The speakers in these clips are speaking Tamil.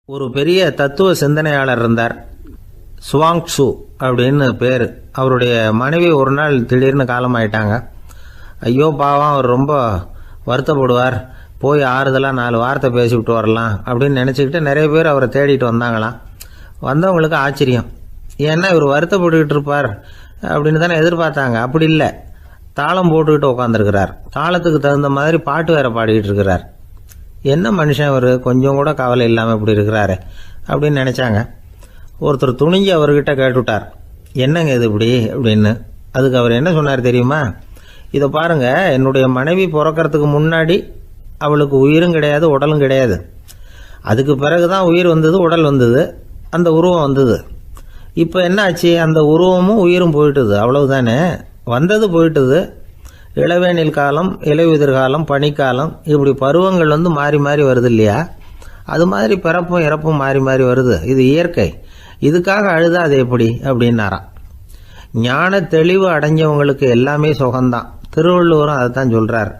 ஒரு பெரிய தத்துவ சிந்தனையாளர் இருந்தார். சுவாங் ட்சு அப்படின்னு பேர். அவருடைய மனைவி ஒரு நாள் திடீர்னு காலமாயிட்டாங்க. ஐயோ பாவம், அவர் ரொம்ப வருத்தப்படுவார், போய் ஆறுதலாக 4 வார்த்தை பேசிவிட்டு வரலாம் அப்படின்னு நினச்சிக்கிட்டு நிறைய பேர் அவரை தேடிட்டு வந்தாங்களாம். வந்தவங்களுக்கு ஆச்சரியம், ஏன்னா இவர் வருத்தப்பட்டுக்கிட்டு இருப்பார் அப்படின்னு தானே எதிர்பார்த்தாங்க. அப்படி இல்லை, தாளம் போட்டுக்கிட்டு உட்காந்துருக்கிறார். தாளத்துக்கு தகுந்த மாதிரி பாட்டு வேற பாடிக்கிட்டு இருக்கிறார். என்ன மனுஷன் அவர், கொஞ்சம் கூட கவலை இல்லாமல் இப்படி இருக்கிறாரு அப்படின்னு நினச்சாங்க. ஒருத்தர் துணிஞ்சு அவர்கிட்ட கேட்டுவிட்டார், என்னங்க இது இப்படி அப்படின்னு. அதுக்கு அவர் என்ன சொன்னார் தெரியுமா? இதை பாருங்க, என்னுடைய மனைவி பிறக்கிறதுக்கு முன்னாடி அவளுக்கு உயிரும் கிடையாது, உடலும் கிடையாது. அதுக்கு பிறகு தான் உயிர் வந்தது, உடல் வந்தது, அந்த உருவம் வந்தது. இப்போ என்ன ஆச்சு? அந்த உருவமும் உயிரும் போயிட்டுது, அவ்வளவுதானே. வந்தது போயிட்டுது. இளவேனில் காலம், இலையுதிர் காலம், பனிக்காலம், இப்படி பருவங்கள் மாறி மாறி வருது இல்லையா? அது மாதிரி பிறப்பும் இறப்பும் மாறி மாறி வருது. இது இயற்கை. இதுக்காக அழுதா அது எப்படி அப்படின்னாராம். ஞான தெளிவு அடைஞ்சவங்களுக்கு எல்லாமே சுகம்தான். திருவள்ளுவரும் அதை தான் சொல்றார்.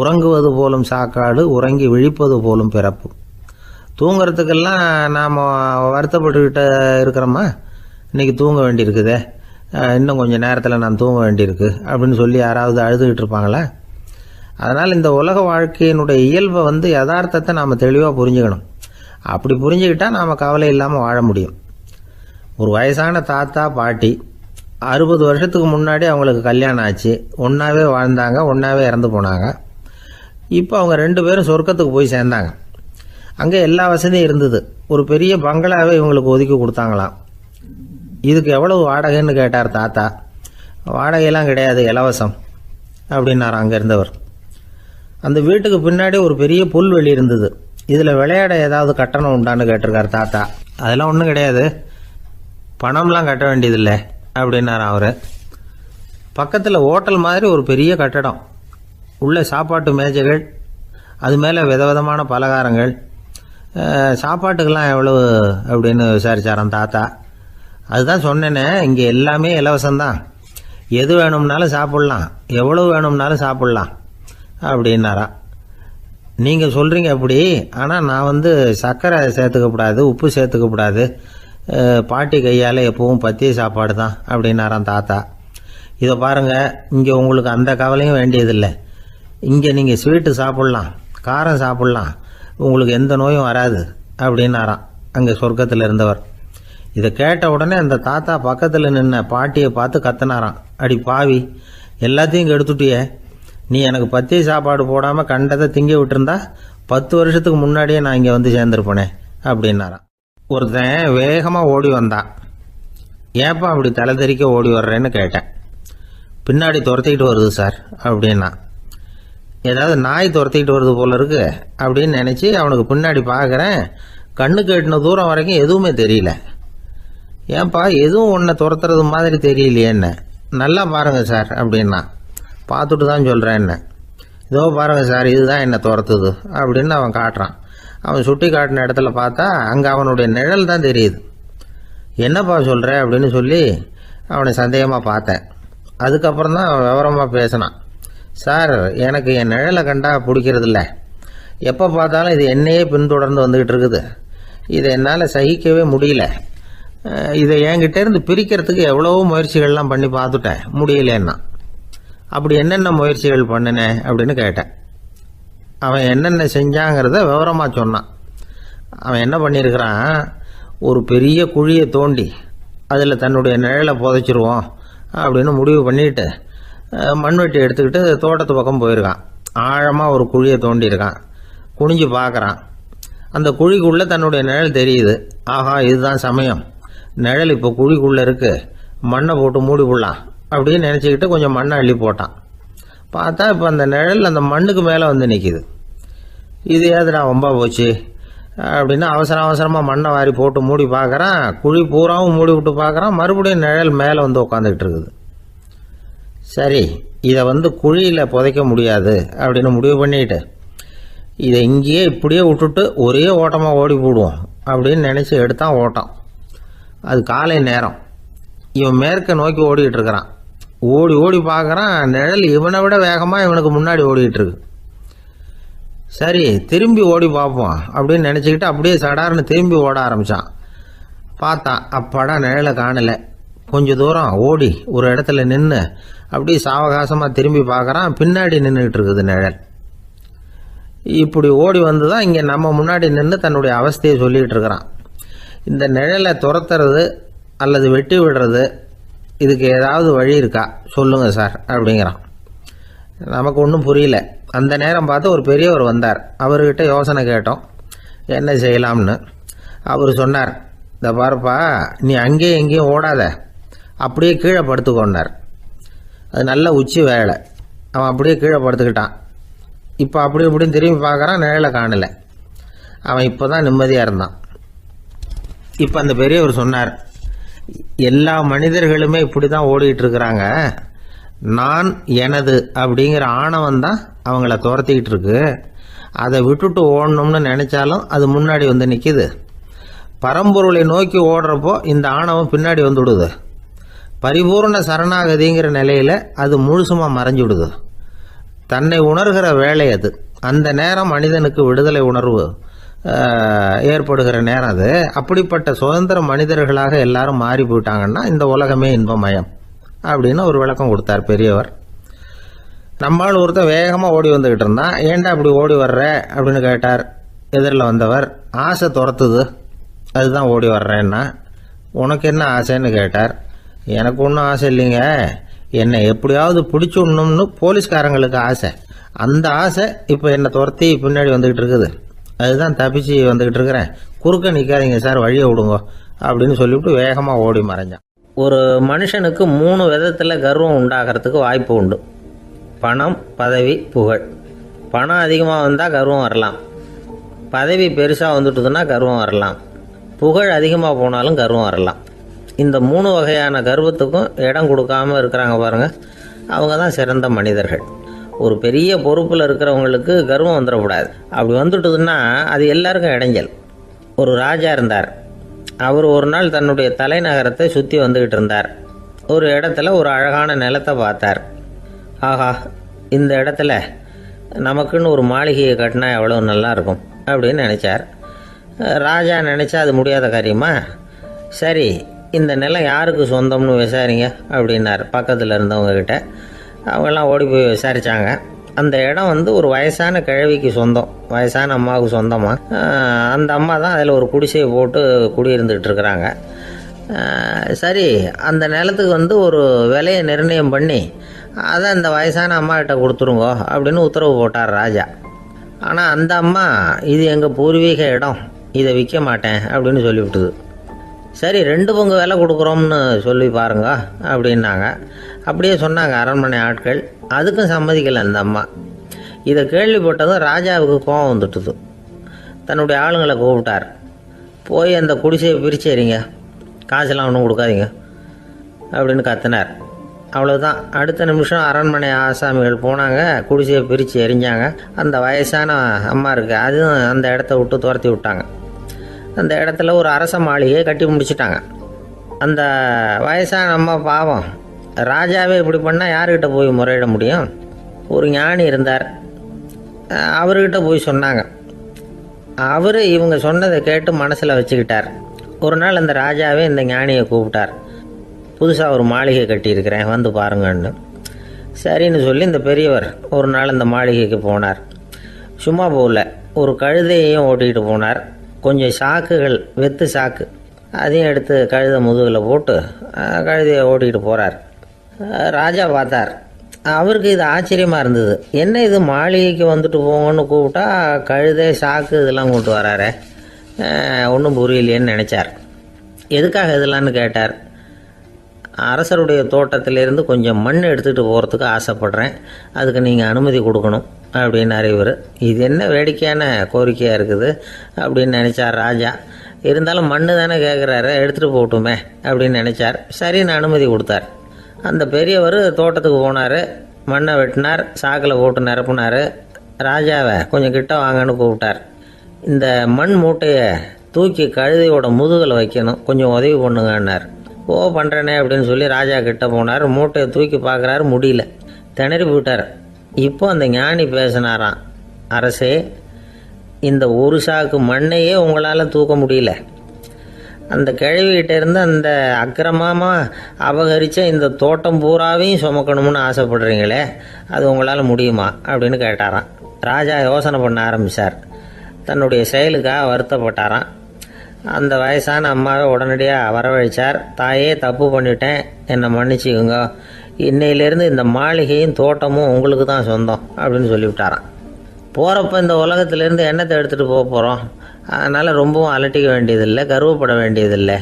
உறங்குவது போலும் சாக்காடு, உறங்கி விழிப்பது போலும் பிறப்பு. தூங்குறதுக்கெல்லாம் நாம் வருத்தப்பட்டுக்கிட்ட இருக்கிறோமா? இன்னைக்கு தூங்க வேண்டியிருக்குதே, இன்னும் கொஞ்சம் நேரத்தில் நான் தூங்க வேண்டியிருக்கு அப்படின்னு சொல்லி யாராவது அழுதுகிட்டு இருப்பாங்களா? அதனால் இந்த உலக வாழ்க்கையினுடைய இயல்பை யதார்த்தத்தை நாம் தெளிவாக புரிஞ்சுக்கணும். அப்படி புரிஞ்சுக்கிட்டால் நாம் கவலை இல்லாமல் வாழ முடியும். ஒரு வயசான தாத்தா பாட்டி 60 வருஷத்துக்கு முன்னாடி அவங்களுக்கு கல்யாணம் ஆச்சு. ஒன்றாவே வாழ்ந்தாங்க, ஒன்றாவே இறந்து போனாங்க. இப்போ அவங்க 2 பேரும் சொர்க்கத்துக்கு போய் சேர்ந்தாங்க. அங்கே எல்லா வசதியும் இருந்தது. ஒரு பெரிய பங்களாவே இவங்களுக்கு ஒதுக்கி கொடுத்தாங்களாம். இதுக்கு எவ்வளவு வாடகைன்னு கேட்டார் தாத்தா. வாடகையெல்லாம் கிடையாது, இலவசம் அப்படின்னார் அங்கே இருந்தவர். அந்த வீட்டுக்கு பின்னாடி ஒரு பெரிய புல்வெளி இருந்தது. இதில் விளையாட ஏதாவது கட்டணம் உண்டான்னு கேட்டிருக்கார் தாத்தா. அதெல்லாம் ஒன்றும் கிடையாது, பணம்லாம் கட்ட வேண்டியதில்லை அப்படின்னார் அவர். பக்கத்தில் ஹோட்டல் மாதிரி ஒரு பெரிய கட்டடம், உள்ள சாப்பாட்டு மேஜைகள், அது மேலே விதவிதமான பலகாரங்கள். சாப்பாட்டுக்கெல்லாம் எவ்வளவு அப்படின்னு விசாரிச்சாராம் தாத்தா. அதுதான் சொன்னேனே, இங்கே எல்லாமே இலவசம்தான், எது வேணும்னாலும் சாப்பிட்லாம், எவ்வளவு வேணும்னாலும் சாப்பிட்லாம் அப்படின்னாரா. நீங்கள் சொல்கிறீங்க அப்படி, ஆனால் நான் சர்க்கரை சேர்த்துக்கப்படாது, உப்பு சேர்த்துக்கப்படாது, பாட்டி கையால் எப்பவும் பத்திய சாப்பாடு தான் அப்படின்னாராம் தாத்தா. இதை பாருங்கள், இங்கே உங்களுக்கு அந்த கவலையும் வேண்டியதில்லை. இங்கே நீங்கள் ஸ்வீட்டு சாப்பிட்லாம், காரம் சாப்பிட்லாம், உங்களுக்கு எந்த நோயும் வராது அப்படின்னாராம் அங்கே சொர்க்கத்தில் இருந்தவர். இதை கேட்ட உடனே அந்த தாத்தா பக்கத்தில் நின்ன பாட்டியை பார்த்து கத்தினாராம், அடி பாவி, எல்லாத்தையும் கெடுத்துட்டியே, நீ எனக்கு பத்திய சாப்பாடு போடாமல் கண்டதை திங்க விட்டுருந்தா 10 வருஷத்துக்கு முன்னாடியே நான் இங்கே சேர்ந்துருப்பேனே அப்படின்னாராம். ஒருத்தன் வேகமாக ஓடி வந்தான். ஏப்பா அப்படி தலை தெறிக்க ஓடி வர்றேன்னு கேட்டேன். பின்னாடி துரத்திக்கிட்டு வருது சார் அப்படின்னா. ஏதாவது நாய் துரத்திக்கிட்டு வருது போல இருக்கு அப்படின்னு நினச்சி அவனுக்கு பின்னாடி பார்க்குறேன். கண்ணுக்கு எட்டின தூரம் வரைக்கும் எதுவுமே தெரியல. ஏன்பா எதுவும் ஒன்றை துரத்துறது மாதிரி தெரியலையே என்ன? நல்லா பாருங்கள் சார் அப்படின்னா. பார்த்துட்டு தான் சொல்கிறேன் என்ன. இதோ பாருங்கள் சார், இதுதான் என்னை துரத்துது அப்படின்னு அவன் காட்டுறான். அவன் சுட்டி காட்டின இடத்துல பார்த்தா அங்கே அவனுடைய நிழல் தான் தெரியுது. என்னப்பா சொல்கிற அப்படின்னு சொல்லி அவனை சந்தேகமாக பார்த்தேன். அதுக்கப்புறம் தான் விவரமாக பேசினான். சார், எனக்கு என் நிழலை கண்டா பிடிக்கிறதில்ல, எப்போ பார்த்தாலும் இது என்னையே பின்தொடர்ந்து வந்துக்கிட்டு இருக்குது. இதை என்னால் சகிக்கவே முடியல. இதை என்கிட்டேருந்து பிரிக்கிறதுக்கு எவ்வளவோ முயற்சிகள்லாம் பண்ணி பார்த்துட்டேன், முடியலன்னா. அப்படி என்னென்ன முயற்சிகள் பண்ணினேன் அப்படின்னு கேட்டேன். அவன் என்னென்ன செஞ்சாங்கிறத விவரமாக சொன்னான். அவன் என்ன பண்ணியிருக்கிறான், ஒரு பெரிய குழியை தோண்டி அதில் தன்னுடைய நிழலை புதைச்சிருவோம் அப்படின்னு முடிவு பண்ணிட்டு மண்வெட்டி எடுத்துக்கிட்டு தோட்டத்து பக்கம் போயிருக்கான். ஆழமாக ஒரு குழியை தோண்டியிருக்கான். குனிஞ்சு பார்க்குறான். அந்த குழிக்குள்ளே தன்னுடைய நிழல் தெரியுது. ஆஹா, இதுதான் சமயம், நிழல் இப்போ குழிக்குள்ளே இருக்குது, மண்ணை போட்டு மூடி விடலாம் அப்படின்னு நினச்சிக்கிட்டு கொஞ்சம் மண்ணை அள்ளி போட்டான். பார்த்தா இப்போ அந்த நிழல் அந்த மண்ணுக்கு மேலே நிற்கிது. இது ஏதுடா வம்பா போச்சு அப்படின்னு அவசரமாக மண்ணை வாரி போட்டு மூடி பார்க்குறான். குழி பூராவும் மூடி விட்டு பார்க்குறான். மறுபடியும் நிழல் மேலே உட்காந்துக்கிட்டு இருக்குது. சரி, இதை குழியில் புதைக்க முடியாது அப்படின்னு முடிவு பண்ணிட்டு இதை இங்கேயே இப்படியே விட்டுட்டு ஒரே ஓட்டமாக ஓடி போடுவோம் அப்படின்னு நினச்சி எடுத்தான் ஓட்டம். அது காலை நேரம். இவன் மேற்க நோக்கி ஓடிக்கிட்டு இருக்கிறான். ஓடி ஓடி பார்க்குறான், நிழல் இவனை விட வேகமாக இவனுக்கு முன்னாடி ஓடிக்கிட்டு இருக்கு. சரி திரும்பி ஓடி பார்ப்போம் அப்படின்னு நினச்சிக்கிட்டு அப்படியே சடார்னு திரும்பி ஓட ஆரம்பித்தான். பார்த்தான், அப்பாடா நிழலை காணலை. கொஞ்சம் தூரம் ஓடி ஒரு இடத்துல நின்று அப்படியே சாவகாசமாக திரும்பி பார்க்குறான். பின்னாடி நின்றுக்கிட்டு இருக்குது நிழல். இப்படி ஓடி வந்து தான் இங்கே நம்ம முன்னாடி நின்று தன்னுடைய அவஸ்தையை சொல்லிகிட்டு இருக்கிறான். இந்த நிழலை துரத்துறது அல்லது வெட்டி விடுறது, இதுக்கு ஏதாவது வழி இருக்கா சொல்லுங்கள் சார் அப்படிங்கிறான். நமக்கு ஒன்றும் புரியல. அந்த நேரம் பார்த்து ஒரு பெரியவர் வந்தார். அவர்கிட்ட யோசனை கேட்டோம் என்ன செய்யலாம்னு. அவர் சொன்னார், இந்த பாருப்பா, நீ அங்கேயும் எங்கேயும் ஓடாத, அப்படியே கீழே படுத்துக்கொண்டார். அது நல்ல உச்சி வேலை. அவன் அப்படியே கீழே படுத்துக்கிட்டான். இப்போ அப்படி இப்படின்னு திரும்பி பார்க்குறான், நிழலை காணலை. அவன் இப்போ தான் நிம்மதியாக இருந்தான். இப்போ அந்த பெரியவர் சொன்னார், எல்லா மனிதர்களுமே இப்படி தான் ஓடிட்டு இருக்கிறாங்க. நான் எனது அப்படிங்கிற ஆணவம் தான் அவங்கள துரத்திக்கிட்டு இருக்கு. அதை விட்டுட்டு ஓடணும்னு நினச்சாலும் அது முன்னாடி வந்து நிற்கிது. பரம்பொருளை நோக்கி ஓடுறப்போ இந்த ஆணவம் பின்னாடி வந்து விடுது. பரிபூர்ண சரணாகதிங்கிற நிலையில் அது முழுசுமாக மறைஞ்சு விடுது. தன்னை உணர்கிற வேலை அது. அந்த நேரம் மனிதனுக்கு விடுதலை உணர்வு ஏற்படுகிற நேரம் அது. அப்படிப்பட்ட சுதந்திர மனிதர்களாக எல்லாரும் மாறி போயிட்டாங்கன்னா இந்த உலகமே இன்பமயம் அப்படின்னு ஒரு விளக்கம் கொடுத்தார் பெரியவர். நம்மால் ஒருத்தர் வேகமாக ஓடி வந்துக்கிட்டு இருந்தான். ஏன்டா அப்படி ஓடி வர்ற அப்படின்னு கேட்டார் எதிரில் வந்தவர். ஆசை துரத்துது, அதுதான் ஓடி வர்றேன்னா. உனக்கு என்ன ஆசைன்னு கேட்டார். எனக்கு ஒன்றும் ஆசை இல்லைங்க, என்னை எப்படியாவது பிடிச்சுடணும்னு போலீஸ்காரங்களுக்கு ஆசை. அந்த ஆசை இப்போ என்னை துரத்தி பின்னாடி வந்துக்கிட்டு இருக்குது. அதுதான் தப்பிச்சு வந்துக்கிட்டு இருக்கிறேன். குறுக்க நிற்காதீங்க சார், வழியை விடுங்க அப்படின்னு சொல்லிவிட்டு வேகமாக ஓடி மறைஞ்சான். ஒரு மனுஷனுக்கு 3 விதத்தில் கர்வம் உண்டாகிறதுக்கு வாய்ப்பு உண்டு. பணம், பதவி, புகழ். பணம் அதிகமாக வந்தால் கர்வம் வரலாம். பதவி பெருசாக வந்துட்டுதுன்னா கர்வம் வரலாம். புகழ் அதிகமாக போனாலும் கர்வம் வரலாம். இந்த 3 வகையான கர்வத்துக்கும் இடம் கொடுக்காமல் இருக்கிறாங்க பாருங்கள், அவங்க தான் சிறந்த மனிதர்கள். ஒரு பெரிய பொறுப்பில் இருக்கிறவங்களுக்கு கர்வம் வந்துடக்கூடாது. அப்படி வந்துட்டுதுன்னா அது எல்லாருக்கும் இடைஞ்சல். ஒரு ராஜா இருந்தார். அவர் ஒரு நாள் தன்னுடைய தலைநகரத்தை சுற்றி வந்துக்கிட்டு இருந்தார். ஒரு இடத்துல ஒரு அழகான நிலத்தை பார்த்தார். ஆஹா, இந்த இடத்துல நமக்குன்னு ஒரு மாளிகையை கட்டினா எவ்வளோ நல்லா இருக்கும் அப்படின்னு நினச்சார். ராஜா நினச்சா அது முடியாத காரியமா? சரி, இந்த நிலம் யாருக்கு சொந்தம்னு விசாரிங்க அப்படின்னார் பக்கத்தில் இருந்தவங்கக்கிட்ட. அவங்கெல்லாம் ஓடி போய் விசாரித்தாங்க. அந்த இடம் ஒரு வயசான கிழவிக்கு சொந்தம், வயசான அம்மாவுக்கு சொந்தமாக. அந்த அம்மா தான் அதில் ஒரு குடிசையை போட்டு குடியிருந்துக்கிட்டு இருக்கிறாங்க. சரி, அந்த நிலத்துக்கு ஒரு விலையை நிர்ணயம் பண்ணி அதை அந்த வயசான அம்மாக்கிட்ட கொடுத்துருங்க அப்படின்னு உத்தரவு போட்டார் ராஜா. ஆனால் அந்த அம்மா, இது எங்கள் பூர்வீக இடம், இதை விற்க மாட்டேன் அப்படின்னு சொல்லிவிட்டுது. சரி, 2 பங்கு விலை கொடுக்குறோம்னு சொல்லி பாருங்க அப்படின்னாங்க. அப்படியே சொன்னாங்க அரண்மனை ஆட்கள். அதுக்கும் சம்மதிக்கலை அந்த அம்மா. இதை கேள்விப்பட்டதும் ராஜாவுக்கு கோபம் வந்துட்டுது. தன்னுடைய ஆளுங்களை கூப்பிட்டார். போய் அந்த குடிசையை பிரித்து எறிங்க, காசெல்லாம் ஒன்றும் கொடுக்காதீங்க அப்படின்னு கத்தினார். அவ்வளோதான். அடுத்த நிமிஷம் அரண்மனை ஆசாமிகள் போனாங்க, குடிசையை பிரித்து எறிஞ்சாங்க. அந்த வயசான அம்மா இருக்கு, அதுவும் அந்த இடத்த விட்டு துரத்தி விட்டாங்க. அந்த இடத்துல ஒரு அரச மாளிகையை கட்டி முடிச்சிட்டாங்க. அந்த வயசான அம்மா பாவம், ராஜாவே இப்படி பண்ணால் யார்கிட்ட போய் முறையிட முடியும்? ஒரு ஞானி இருந்தார், அவர்கிட்ட போய் சொன்னாங்க. அவர் இவங்க சொன்னதை கேட்டு மனசில் வச்சுக்கிட்டார். ஒரு நாள் அந்த ராஜாவே இந்த ஞானியை கூப்பிட்டார். புதுசாக ஒரு மாளிகை கட்டியிருக்கிறேன், வந்து பாருங்கன்னு. சரின்னு சொல்லி இந்த பெரியவர் ஒரு நாள் இந்த மாளிகைக்கு போனார். சும்மா போகல, ஒரு கழுதையையும் ஓட்டிகிட்டு போனார். கொஞ்சம் சாக்குகள், வெத்து சாக்கு, அதையும் எடுத்து கழுதை முதுகில் போட்டு கழுதையை ஓட்டிகிட்டு போகிறார். ராஜா பார்த்தார். அவருக்கு இது ஆச்சரியமாக இருந்தது. என்ன இது, மாளிகைக்கு வந்துட்டு போங்கன்னு கூப்பிட்டா கழுதை, சாக்கு இதெல்லாம் கூப்பிட்டு வராரு, ஒன்றும் புரியலையேன்னு நினச்சார். எதுக்காக இதெல்லாம்னு கேட்டார். அரசருடைய தோட்டத்திலேருந்து கொஞ்சம் மண் எடுத்துகிட்டு போகிறதுக்கு ஆசைப்பட்றேன், அதுக்கு நீங்கள் அனுமதி கொடுக்கணும் அப்படின்னாரு இவர். இது என்ன வேடிக்கையான கோரிக்கையாக இருக்குது அப்படின்னு நினச்சார் ராஜா. இருந்தாலும் மண்ணு தானே கேட்குறாரு, எடுத்துகிட்டு போகட்டுமே அப்படின்னு நினச்சார். சரின்னு அனுமதி கொடுத்தார். அந்த பெரியவர் தோட்டத்துக்கு போனார், மண்ணை வெட்டினார், சாக்கில் போட்டு நிரப்புனார். ராஜாவை கொஞ்சம் கிட்ட வாங்கன்னு கூப்பிட்டார். இந்த மண் மூட்டையை தூக்கி கழுதையோட முதுகில் வைக்கணும், கொஞ்சம் உதவி பண்ணுங்கன்னார். ஓ, பண்ணுறேனே அப்படின்னு சொல்லி ராஜா கிட்ட போனார். மூட்டையை தூக்கி பார்க்குறாரு, முடியல, திணறி போயிட்டார். இப்போ அந்த ஞானி பேசினாராம். அரசே, இந்த ஒரு சாக்கு மண்ணையே உங்களால் தூக்க முடியல. அந்த கிழவிகிட்ட இருந்து அந்த அக்கிரமமாக அபகரித்த இந்த தோட்டம் பூராவையும் சுமக்கணும்னு ஆசைப்படுறீங்களே, அது உங்களால் முடியுமா அப்படின்னு கேட்டாராம். ராஜா யோசனை பண்ண ஆரம்பித்தார். தன்னுடைய செயலுக்காக வருத்தப்பட்டாராம். அந்த வயசான அம்மாவை உடனடியாக வரவழைச்சார். தாயே, தப்பு பண்ணிட்டேன், என்னை மன்னிச்சுக்குங்க. இன்னையிலேருந்து இந்த மாளிகையும் தோட்டமும் உங்களுக்கு தான் சொந்தம் அப்படின்னு சொல்லிவிட்டாராம். போகிறப்ப இந்த உலகத்திலேருந்து எண்ணத்தை எடுத்துகிட்டு போக போகிறோம், அதனால் ரொம்பவும் அலட்டிக்க வேண்டியதில்லை, கர்வப்பட வேண்டியதில்லை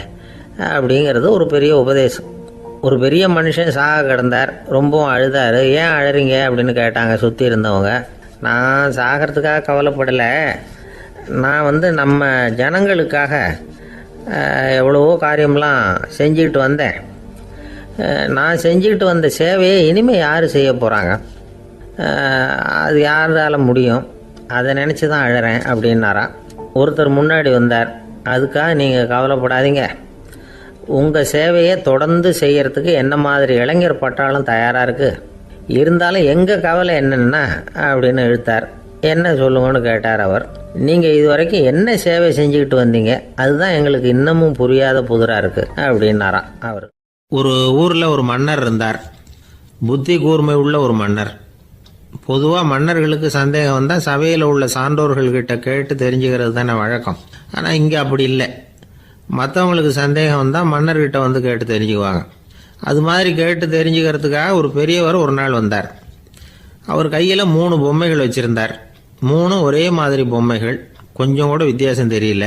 அப்படிங்கிறது ஒரு பெரிய உபதேசம். ஒரு பெரிய மனுஷன் சாக கிடந்தார். ரொம்பவும் அழுதார். ஏன் அழறீங்க அப்படின்னு கேட்டாங்க சுற்றி இருந்தவங்க. நான் சாகிறதுக்காக கவலைப்படலை, நான் நம்ம ஜனங்களுக்காக எவ்வளவோ காரியம்லாம் செஞ்சுக்கிட்டு வந்தேன். நான் செஞ்சுக்கிட்டு வந்த சேவையை இனிமேல் யார் செய்ய போகிறாங்க? அது யாரால் முடியும்? அதை நினச்சி தான் அழறேன் அப்படின்னாராம். ஒருத்தர் முன்னாடி வந்தார். அதுக்காக நீங்கள் கவலைப்படாதீங்க, உங்கள் சேவையை தொடர்ந்து செய்கிறதுக்கு என்ன மாதிரி இளைஞர் பட்டாலும் தயாராக இருக்குது. இருந்தாலும் எங்கள் கவலை என்னென்னா அப்படின்னு இழுத்தார். என்ன சொல்லுங்கன்னு கேட்டார் அவர். நீங்கள் இது வரைக்கும் என்ன சேவை செஞ்சுக்கிட்டு வந்தீங்க, அதுதான் எங்களுக்கு இன்னமும் புரியாத புதிராக இருக்குது அப்படின்னாராம் அவர். ஒரு ஊரில் ஒரு மன்னர் இருந்தார். புத்தி கூர்மை உள்ள ஒரு மன்னர். பொதுவாக மன்னர்களுக்கு சந்தேகம் வந்தால் சபையில் உள்ள சான்றோர்கள்கிட்ட கேட்டு தெரிஞ்சுக்கிறது தானே வழக்கம். ஆனால் இங்கே அப்படி இல்லை. மற்றவங்களுக்கு சந்தேகம் வந்தால் மன்னர்கிட்ட வந்து கேட்டு தெரிஞ்சுக்குவாங்க. அது மாதிரி கேட்டு தெரிஞ்சுக்கிறதுக்காக ஒரு பெரியவர் ஒரு நாள் வந்தார். அவர் கையில் 3 பொம்மைகள் வச்சுருந்தார். 3 ஒரே மாதிரி பொம்மைகள், கொஞ்சம் கூட வித்தியாசம் தெரியல.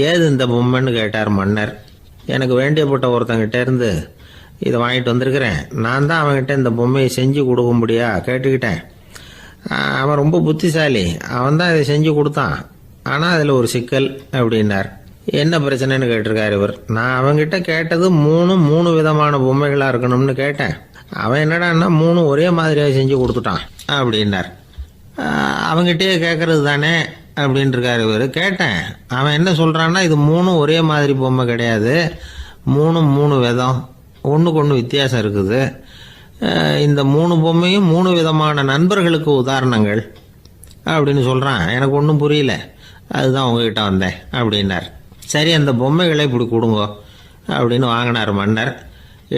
ஏது இந்த பொம்மைன்னு கேட்டார் மன்னர். எனக்கு வேண்டியப்பட்ட ஒருத்தங்கிட்ட இருந்து இதை வாங்கிட்டு வந்திருக்கிறேன். நான் தான் அவன்கிட்ட இந்த பொம்மையை செஞ்சு கொடுக்கும்படியா கேட்டுக்கிட்டேன். அவன் ரொம்ப புத்திசாலி, அவன் தான் இதை செஞ்சு கொடுத்தான். ஆனால் அதில் ஒரு சிக்கல் அப்படின்னார். என்ன பிரச்சனைன்னு கேட்டிருக்கார் இவர். நான் அவன்கிட்ட கேட்டது 3 விதமான பொம்மைகளாக இருக்கணும்னு கேட்டேன். அவன் என்னடான்னா 3 ஒரே மாதிரியாக செஞ்சு கொடுத்துட்டான் அப்படின்னார். அவங்ககிட்டயே கேட்கறது தானே அப்படின்ட்டுருக்காரு இவர். கேட்டேன், அவன் என்ன சொல்கிறான்னா இது 3 ஒரே மாதிரி பொம்மை கிடையாது, 3 விதம், ஒன்றுக்கு ஒன்று வித்தியாசம் இருக்குது. இந்த 3 பொம்மையும் 3 விதமான நண்பர்களுக்கு உதாரணங்கள் அப்படின்னு சொல்கிறான். எனக்கு ஒன்றும் புரியல, அதுதான் உங்ககிட்ட வந்தேன் அப்படின்னார். சரி, அந்த பொம்மைகளை இப்படி கொடுங்க அப்படின்னு வாங்கினார் மன்னர்.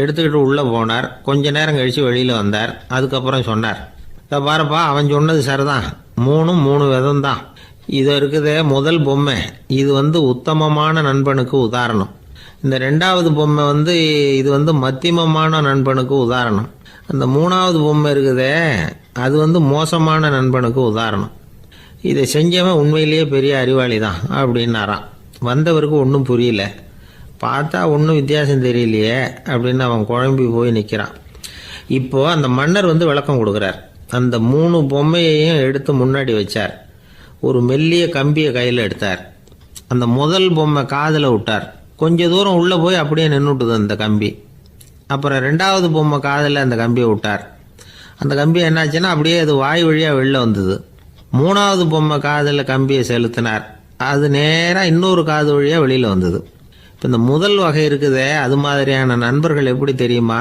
எடுத்துக்கிட்டு உள்ளே போனார். கொஞ்ச நேரம் கழித்து வெளியில் வந்தார். அதுக்கப்புறம் சொன்னார், இதை பாருப்பா, அவன் சொன்னது சரிதான், 3 விதம் தான். இது இருக்குதே முதல் பொம்மை, இது உத்தமமான நண்பனுக்கு உதாரணம். இந்த 2வது பொம்மை இது மத்தியமமான நண்பனுக்கு உதாரணம். அந்த 3வது பொம்மை இருக்குதே அது மோசமான நண்பனுக்கு உதாரணம். இதை செஞ்சவன் உண்மையிலேயே பெரிய அறிவாளி தான் அப்படின்னாராம். வந்தவருக்கு ஒன்றும் புரியல. பார்த்தா ஒன்றும் வித்தியாசம் தெரியலையே அப்படின்னு அவன் குழம்பி போய் நிற்கிறான். இப்போது அந்த மன்னர் விளக்கம் கொடுக்குறார். அந்த 3 பொம்மையையும் எடுத்து முன்னாடி வச்சார். ஒரு மெல்லிய கம்பியை கையில் எடுத்தார். அந்த முதல் பொம்மை காதில் விட்டார். கொஞ்ச தூரம் உள்ளே போய் அப்படியே நின்றுட்டுது அந்த கம்பி. அப்புறம் 2வது பொம்மை காதில் அந்த கம்பியை விட்டார். அந்த கம்பி என்னாச்சுன்னா அப்படியே அது வாய் வழியாக வெளில வந்தது. 3வது பொம்மை காதில் கம்பியை செலுத்தினார். அது நேராக இன்னொரு காது வழியாக வெளியில் வந்தது. இப்போ இந்த முதல் வகை இருக்குதே, அது மாதிரியான நண்பர்கள் எப்படி தெரியுமா?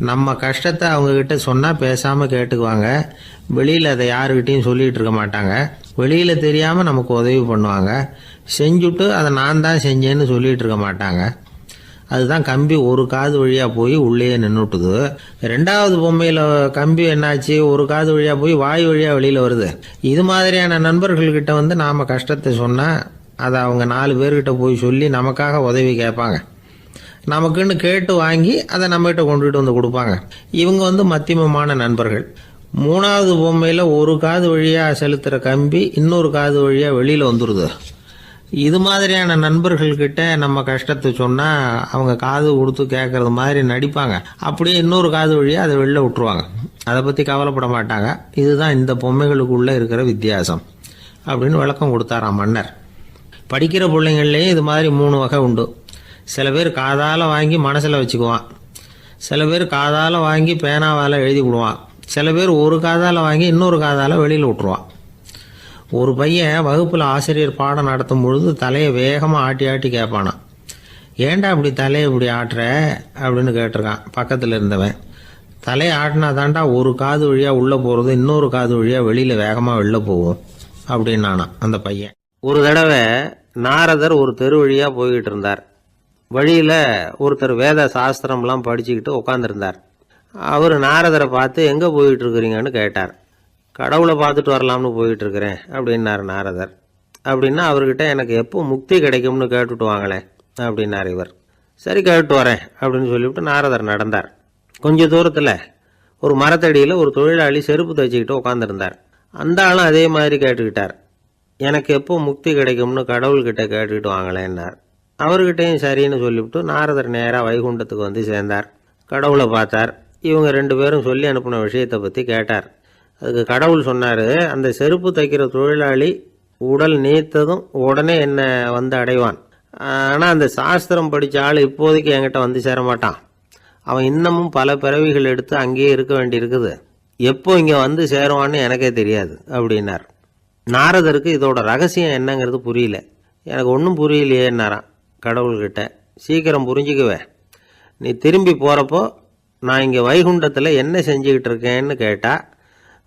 நம்ம கஷ்டத்தை அவங்கக்கிட்ட சொன்னால் பேசாமல் கேட்டுக்குவாங்க. வெளியில் அதை யாருக்கிட்டையும் சொல்லிகிட்டு இருக்க மாட்டாங்க. வெளியில் தெரியாமல் நமக்கு உதவி பண்ணுவாங்க. செஞ்சுட்டு அதை நான் தான் செஞ்சேன்னு சொல்லிகிட்டு இருக்க மாட்டாங்க. அதுதான் கம்பி ஒரு காது வழியாக போய் உள்ளே நின்றுட்டுது. 2வது பொம்மையில் கம்பி என்னாச்சு, ஒரு காது வழியாக போய் வாய் வழியாக வெளியில் வருது. இது மாதிரியான நண்பர்கள்கிட்ட நாம் கஷ்டத்தை சொன்னால் அதை அவங்க 4 பேர்கிட்ட போய் சொல்லி நமக்காக உதவி கேட்பாங்க. நமக்குன்னு கேட்டு வாங்கி அதை நம்மகிட்ட கொண்டுகிட்டு வந்து கொடுப்பாங்க. இவங்க மத்தியமமான நண்பர்கள். 3வது பொம்மையில் ஒரு காது வழியாக செலுத்துகிற கம்பி இன்னொரு காது வழியாக வெளியில் வந்துடுது. இது மாதிரியான நண்பர்கள்கிட்ட நம்ம கஷ்டத்தை சொன்னால் அவங்க காது கொடுத்து கேட்குறது மாதிரி நடிப்பாங்க. அப்படியே இன்னொரு காது வழியாக அதை வெளில விட்டுருவாங்க. அதை பற்றி கவலைப்பட மாட்டாங்க. இதுதான் இந்த பொம்மைகளுக்குள்ளே இருக்கிற வித்தியாசம் அப்படின்னு விளக்கம் கொடுத்தாராம் மன்னர். படிக்கிற பிள்ளைங்கள்லேயும் இது மாதிரி 3 வகை உண்டு. சில பேர் காதால் வாங்கி மனசில் வச்சுக்குவான். சில பேர் காதால் வாங்கி பேனாவால் எழுதி விடுவான். சில பேர் ஒரு காதால் வாங்கி இன்னொரு காதால் வெளியில் விட்டுருவான். ஒரு பையன் வகுப்பில் ஆசிரியர் பாடம் நடத்தும் பொழுது தலையை வேகமாக ஆட்டி ஆட்டி கேட்பானான். ஏன்டா அப்படி தலையை இப்படி ஆட்டுற அப்படின்னு கேட்டிருக்கான் பக்கத்தில் இருந்தவன். தலையை ஆட்டினா தாண்டா ஒரு காது வழியாக உள்ளே போகிறது இன்னொரு காது வழியாக வெளியில் வேகமாக வெளில போகும் அப்படின்னானா அந்த பையன். ஒரு தடவை நாரதர் ஒரு தெரு வழியாக போய்கிட்டு இருந்தார். வழியில் ஒருத்தர் வேத சாஸ்திரம்லாம் படிச்சுக்கிட்டு உட்காந்துருந்தார். அவர் நாரதரை பார்த்து எங்கே போயிட்டு இருக்கிறீங்கன்னு கேட்டார். கடவுளை பார்த்துட்டு வரலாம்னு போயிட்டு இருக்கிறேன் அப்படின்னார் நாரதர். அப்படின்னா அவர்கிட்ட எனக்கு எப்போ முக்தி கிடைக்கும்னு கேட்டுட்டு வாங்களேன் அப்படின்னார் இவர். சரி கேட்டு வரேன் அப்படின்னு சொல்லிவிட்டு நாரதர் நடந்தார். கொஞ்ச தூரத்தில் ஒரு மரத்தடியில் ஒரு தொழிலாளி செருப்பு தைச்சிக்கிட்டு உட்காந்துருந்தார். அந்த ஆளும் அதே மாதிரி கேட்டுக்கிட்டார். எனக்கு எப்போ முக்தி கிடைக்கும்னு கடவுள்கிட்ட கேட்டுக்கிட்டு வாங்களேன்னார். அவர்கிட்டையும் சரின்னு சொல்லிவிட்டு நாரதர் நேராக வைகுண்டத்துக்கு வந்து சேர்ந்தார். கடவுளை பார்த்தார். இவங்க 2 பேரும் சொல்லி அனுப்பின விஷயத்தை பற்றி கேட்டார். அதுக்கு கடவுள் சொன்னார், அந்த செருப்பு தைக்கிற தொழிலாளி உடல் நீத்ததும் உடனே என்னை வந்து அடைவான். ஆனால் அந்த சாஸ்திரம் படித்த ஆள் இப்போதைக்கு என்கிட்ட வந்து சேர மாட்டான். அவன் இன்னமும் பல பிறவிகள் எடுத்து அங்கேயே இருக்க வேண்டியிருக்குது. எப்போ இங்கே வந்து சேருவான்னு எனக்கே தெரியாது அப்படின்னார். நாரதருக்கு இதோட ரகசியம் என்னங்கிறது புரியல. எனக்கு ஒன்றும் புரியலையேன்னாரான் கடவுள்கிட்ட. சீக்கிரம் புரிஞ்சுக்குவேன், நீ திரும்பி போகிறப்போ நான் இங்கே வைகுண்டத்தில் என்ன செஞ்சுக்கிட்டு இருக்கேன்னு கேட்டால்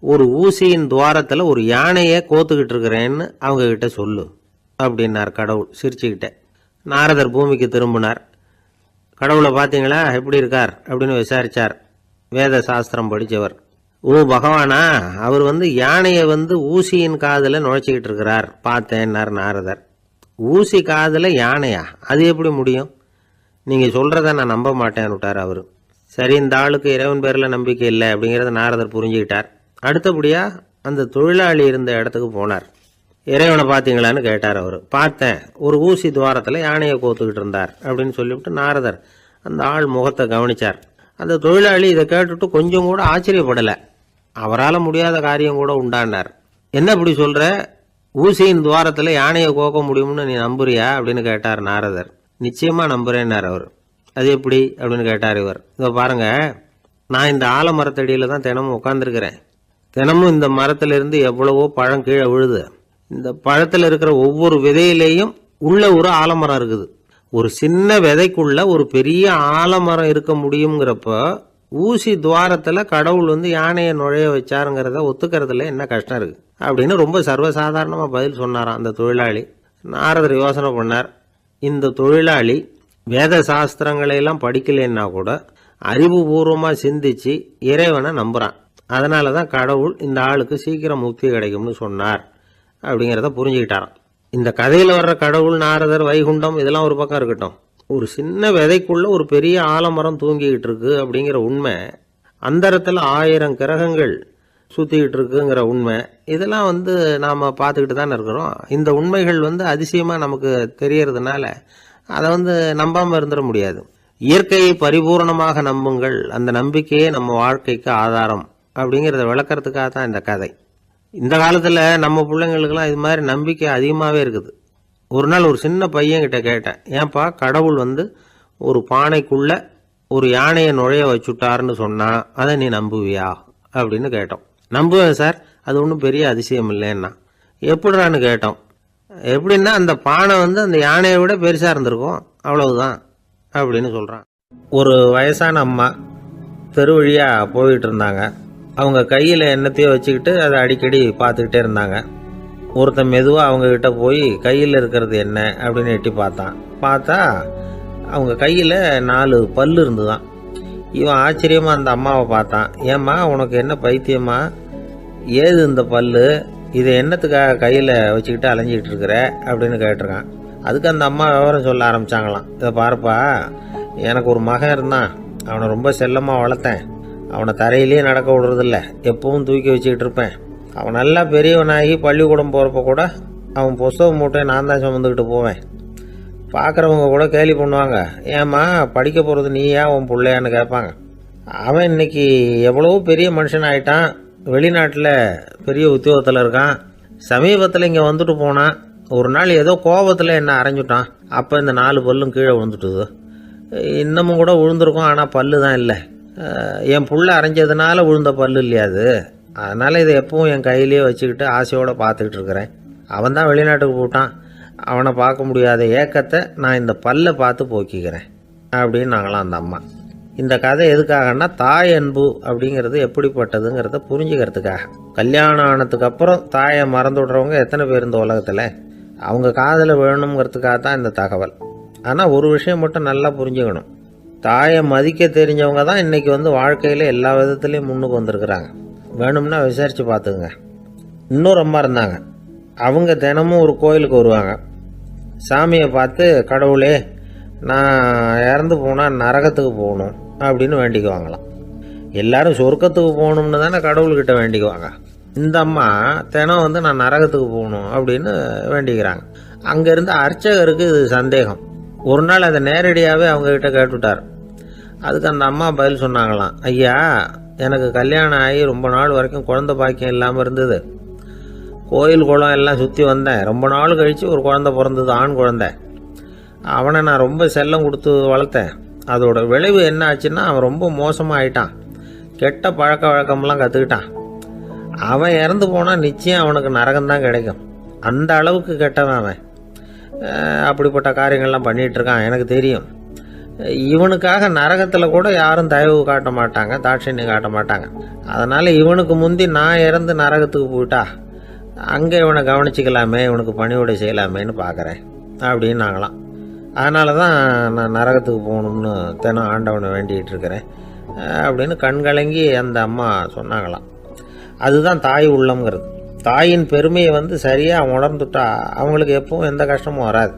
ஒரு ஊசியின் துவாரத்தில் ஒரு யானையை கோத்துக்கிட்டு இருக்கிறேன்னு அவங்கக்கிட்ட சொல்லு அப்படின்னார் கடவுள் சிரிச்சுக்கிட்டே. நாரதர் பூமிக்கு திரும்பினார். கடவுளை பார்த்தீங்களா எப்படி இருக்கார் அப்படின்னு விசாரித்தார் வேத சாஸ்திரம் படித்தவர். ஓ பகவானா, அவர் யானையை ஊசியின் காதில் நுழைச்சிக்கிட்டு இருக்கிறார் பார்த்தேன்னார் நாரதர். ஊசி காதில் யானையா? அது எப்படி முடியும்? நீங்கள் சொல்கிறத நான் நம்ப மாட்டேன்னு விட்டார் அவர். சரி, இந்த ஆளுக்கு இறைவன் பேரில் நம்பிக்கை இல்லை அப்படிங்கிறத நாரதர் புரிஞ்சுக்கிட்டார். அடுத்தபடியாக அந்த தொழிலாளி இருந்த இடத்துக்கு போனார். இறைவனை பார்த்தீங்களான்னு கேட்டார் அவர். பார்த்தேன், ஒரு ஊசி துவாரத்தில் யானையை கோத்துக்கிட்டு இருந்தார் அப்படின்னு சொல்லிவிட்டு நாரதர் அந்த ஆள் முகத்தை கவனித்தார். அந்த தொழிலாளி இதை கேட்டுட்டு கொஞ்சம் கூட ஆச்சரியப்படலை. அவரால் முடியாத காரியம் கூட உண்டானார். என்ன இப்படி சொல்கிற? ஊசியின் துவாரத்தில் யானையை கோக்க முடியும்னு நீ நம்புறியா அப்படின்னு கேட்டார் நாரதர். நிச்சயமாக நம்புகிறேன்னார் அவர். அது எப்படி அப்படின்னு கேட்டார் இவர். இதை பாருங்கள், நான் இந்த ஆலமரத்தடியில் தான் தினமும் உட்காந்துருக்கிறேன். தினமும் இந்த மரத்திலிருந்து எவ்வளவோ பழம் கீழே விழுது. இந்த பழத்தில் இருக்கிற ஒவ்வொரு விதையிலேயும் உள்ள ஒரு ஆலமரம் இருக்குது. ஒரு சின்ன விதைக்குள்ள ஒரு பெரிய ஆலமரம் இருக்க முடியுங்கிறப்ப ஊசி துவாரத்தில் கடவுள் யானையை நுழைய வச்சாருங்கிறத ஒத்துக்கிறதுல என்ன கஷ்டம் இருக்கு அப்படின்னு ரொம்ப சர்வசாதாரணமாக பதில் சொன்னாராம் அந்த தொழிலாளி. நாரதர் யோசனை பண்ணார். இந்த தொழிலாளி வேத சாஸ்திரங்களையெல்லாம் படிக்கலைன்னா கூட அறிவுபூர்வமாக சிந்திச்சு இறைவனை நம்புகிறான். அதனால தான் கடவுள் இந்த ஆளுக்கு சீக்கிரம் முக்தி கிடைக்கும்னு சொன்னார் அப்படிங்கிறத புரிஞ்சுக்கிட்டாராம். இந்த கதையில் வர்ற கடவுள், நாரதர், வைகுண்டம் இதெல்லாம் ஒரு பக்கம் இருக்கட்டும், ஒரு சின்ன விதைக்குள்ள ஒரு பெரிய ஆலமரம் தூங்கிக்கிட்டு இருக்கு அப்படிங்கிற உண்மை, அந்தரத்தில் 1000 கிரகங்கள் சுற்றிக்கிட்டு இருக்குங்கிற உண்மை, இதெல்லாம் நாம் பார்த்துக்கிட்டு தானே இருக்கிறோம். இந்த உண்மைகள் அதிசயமாக நமக்கு தெரியறதுனால அதை நம்பாமல் இருந்துட முடியாது. இயற்கையை பரிபூர்ணமாக நம்புங்கள், அந்த நம்பிக்கையே நம்ம வாழ்க்கைக்கு ஆதாரம் அப்படிங்கிறத விளக்கறதுக்காக தான் இந்த கதை. இந்த காலத்தில் நம்ம பிள்ளைங்களுக்கெல்லாம் இது மாதிரி நம்பிக்கை அதிகமாகவே இருக்குது. ஒரு நாள் ஒரு சின்ன பையன்கிட்ட கேட்டேன், ஏன்பா கடவுள் ஒரு பானைக்குள்ளே ஒரு யானையை நுழைய வச்சுட்டாருன்னு சொன்னால் அதை நீ நம்புவியா அப்படின்னு கேட்டோம். நம்புவேன் சார், அது ஒன்றும் பெரிய அதிசயம் இல்லைன்னா. எப்படிறான்னு கேட்டோம். எப்படின்னா அந்த பானை அந்த யானையை விட பெருசாக இருந்திருக்கும், அவ்வளவுதான் அப்படின்னு சொல்கிறான். ஒரு வயசான அம்மா தெரு வழியாக போயிட்டு இருந்தாங்க. அவங்க கையில் எண்ணத்தையோ வச்சுக்கிட்டு அதை அடிக்கடி பார்த்துக்கிட்டே இருந்தாங்க. ஒருத்தன் மெதுவாக அவங்கக்கிட்ட போய் கையில் இருக்கிறது என்ன அப்படின்னு எட்டி பார்த்தா அவங்க கையில் 4 பல்லு இருந்துதான். இவன் ஆச்சரியமாக அந்த அம்மாவை பார்த்தான். ஏம்மா, உனக்கு என்ன பைத்தியமா? ஏது இந்த பல்லு? இதை என்னத்துக்காக கையில் வச்சுக்கிட்டு அலைஞ்சிக்கிட்டு இருக்கிற அப்படின்னு கேட்டிருக்கான். அதுக்கு அந்த அம்மா விவரம் சொல்ல ஆரம்பித்தாங்களாம். இதை பாருப்பா, எனக்கு ஒரு மகன் இருந்தான். அவனை ரொம்ப செல்லமாக வளர்த்தேன். அவனை தரையிலேயே நடக்க விடுறதில்ல, எப்பவும் தூக்கி வச்சுக்கிட்டு இருப்பேன். அவன் நல்லா பெரியவனாகி பள்ளிக்கூடம் போகிறப்ப கூட அவன் புஸ்தக மூட்டையை நான் தான் சுமந்துக்கிட்டு போவேன். பார்க்குறவங்க கூட கேலி பண்ணுவாங்க, ஏம்மா படிக்க போகிறது நீயா உன் பிள்ளையான்னு கேட்பாங்க. அவன் இன்னைக்கு எவ்வளவோ பெரிய மனுஷன் ஆகிட்டான். வெளிநாட்டில் பெரிய உத்தியோகத்தில் இருக்கான். சமீபத்தில் இங்கே வந்துட்டு போனான். ஒரு நாள் ஏதோ கோபத்தில் என்ன அரைஞ்சுட்டான். அப்போ இந்த 4 பல்லும் கீழே விழுந்துட்டுது. இன்னமும் கூட விழுந்திருக்கும், ஆனால் பல்லு தான் இல்லை. என் புள்ள அரைஞ்சதுனால விழுந்த பல்லு இல்லையா அது. அதனால் இதை எப்பவும் என் கையிலேயே வச்சுக்கிட்டு ஆசையோடு பார்த்துக்கிட்டு இருக்கிறேன். அவன் தான் வெளிநாட்டுக்கு போட்டான். அவனை பார்க்க முடியாத ஏக்கத்தை நான் இந்த பல்லை பார்த்து போக்கிக்கிறேன் அப்படின்னு நாங்களாம் அந்த அம்மா. இந்த கதை எதுக்காகன்னா தாய் அன்பு அப்படிங்கிறது எப்படிப்பட்டதுங்கிறத புரிஞ்சுக்கிறதுக்காக. கல்யாணம் ஆனதுக்கு அப்புறம் தாயை மறந்து விடுறவங்க எத்தனை பேர் இந்த உலகத்தில்? அவங்க காதில் வேணுங்கிறதுக்காக தான் இந்த தகவல். ஆனால் ஒரு விஷயம் மட்டும் நல்லா புரிஞ்சுக்கணும், தாயை மதிக்க தெரிஞ்சவங்க தான் இன்றைக்கி வாழ்க்கையில் எல்லா விதத்துலேயும் முன்னுக்கு வந்திருக்கிறாங்க. வேணும்னா விசாரித்து பார்த்துக்குங்க. இன்னொரு அம்மா இருந்தாங்க, அவங்க தினமும் ஒரு கோயிலுக்கு வருவாங்க. சாமியை பார்த்து, கடவுளே நான் இறந்து போனால் நரகத்துக்கு போகணும் அப்படின்னு வேண்டிக்குவாங்களாம். எல்லாரும் சொர்க்கத்துக்கு போகணும்னு தானே கடவுள்கிட்ட வேண்டிக்குவாங்க. இந்த அம்மா தினம் நான் நரகத்துக்கு போகணும் அப்படின்னு வேண்டிக்கிறாங்க. அங்கேருந்து அர்ச்சகருக்கு இது சந்தேகம். ஒரு நாள் அதை நேரடியாகவே அவங்கக்கிட்ட கேட்டுவிட்டார். அதுக்கு அந்த அம்மா பதில் சொன்னாங்களாம், ஐயா, எனக்கு கல்யாணம் ஆகி ரொம்ப நாள் வரைக்கும் குழந்தை பாக்கியம் இல்லாமல் இருந்தது. கோயில் குளம் எல்லாம் சுற்றி வந்தேன். ரொம்ப நாள் கழித்து ஒரு குழந்தை பிறந்தது, ஆண் குழந்தை. அவனை நான் ரொம்ப செல்லம் கொடுத்து வளர்த்தேன். அதோட விளைவு என்ன ஆச்சுன்னா, அவன் ரொம்ப மோசமாக ஆயிட்டான். கெட்ட பழக்க வழக்கம்லாம் கற்றுக்கிட்டான். அவன் இறந்து போனால் நிச்சயம் அவனுக்கு நரகம்தான் கிடைக்கும். அந்த அளவுக்கு கெட்டவன் அவன். அப்படிப்பட்ட காரியங்கள்லாம் பண்ணிகிட்ருக்கான், எனக்கு தெரியும். இவனுக்காக நரகத்தில் கூட யாரும் தயவு காட்ட மாட்டாங்க, தாட்சண்யம் காட்ட மாட்டாங்க. அதனால் இவனுக்கு முந்தி நான் இறந்து நரகத்துக்கு போயிட்டா அங்கே இவனை கவனிச்சிக்கலாமே, இவனுக்கு பணிவிடை செய்யலாமேன்னு பார்க்குறேன் அப்படின்னு நாங்களாம். அதனால தான் நான் நரகத்துக்கு போகணும்னு தினம் ஆண்டவனை வேண்டிகிட்டு இருக்கிறேன் அப்படின்னு கண்கலங்கி அந்த அம்மா சொன்னாங்களாம். அதுதான் தாய் உள்ளம்ங்கிறது. தாயின் பெருமையை சரியாக உணர்ந்துட்டா அவங்களுக்கு எப்பவும் எந்த கஷ்டமும் வராது.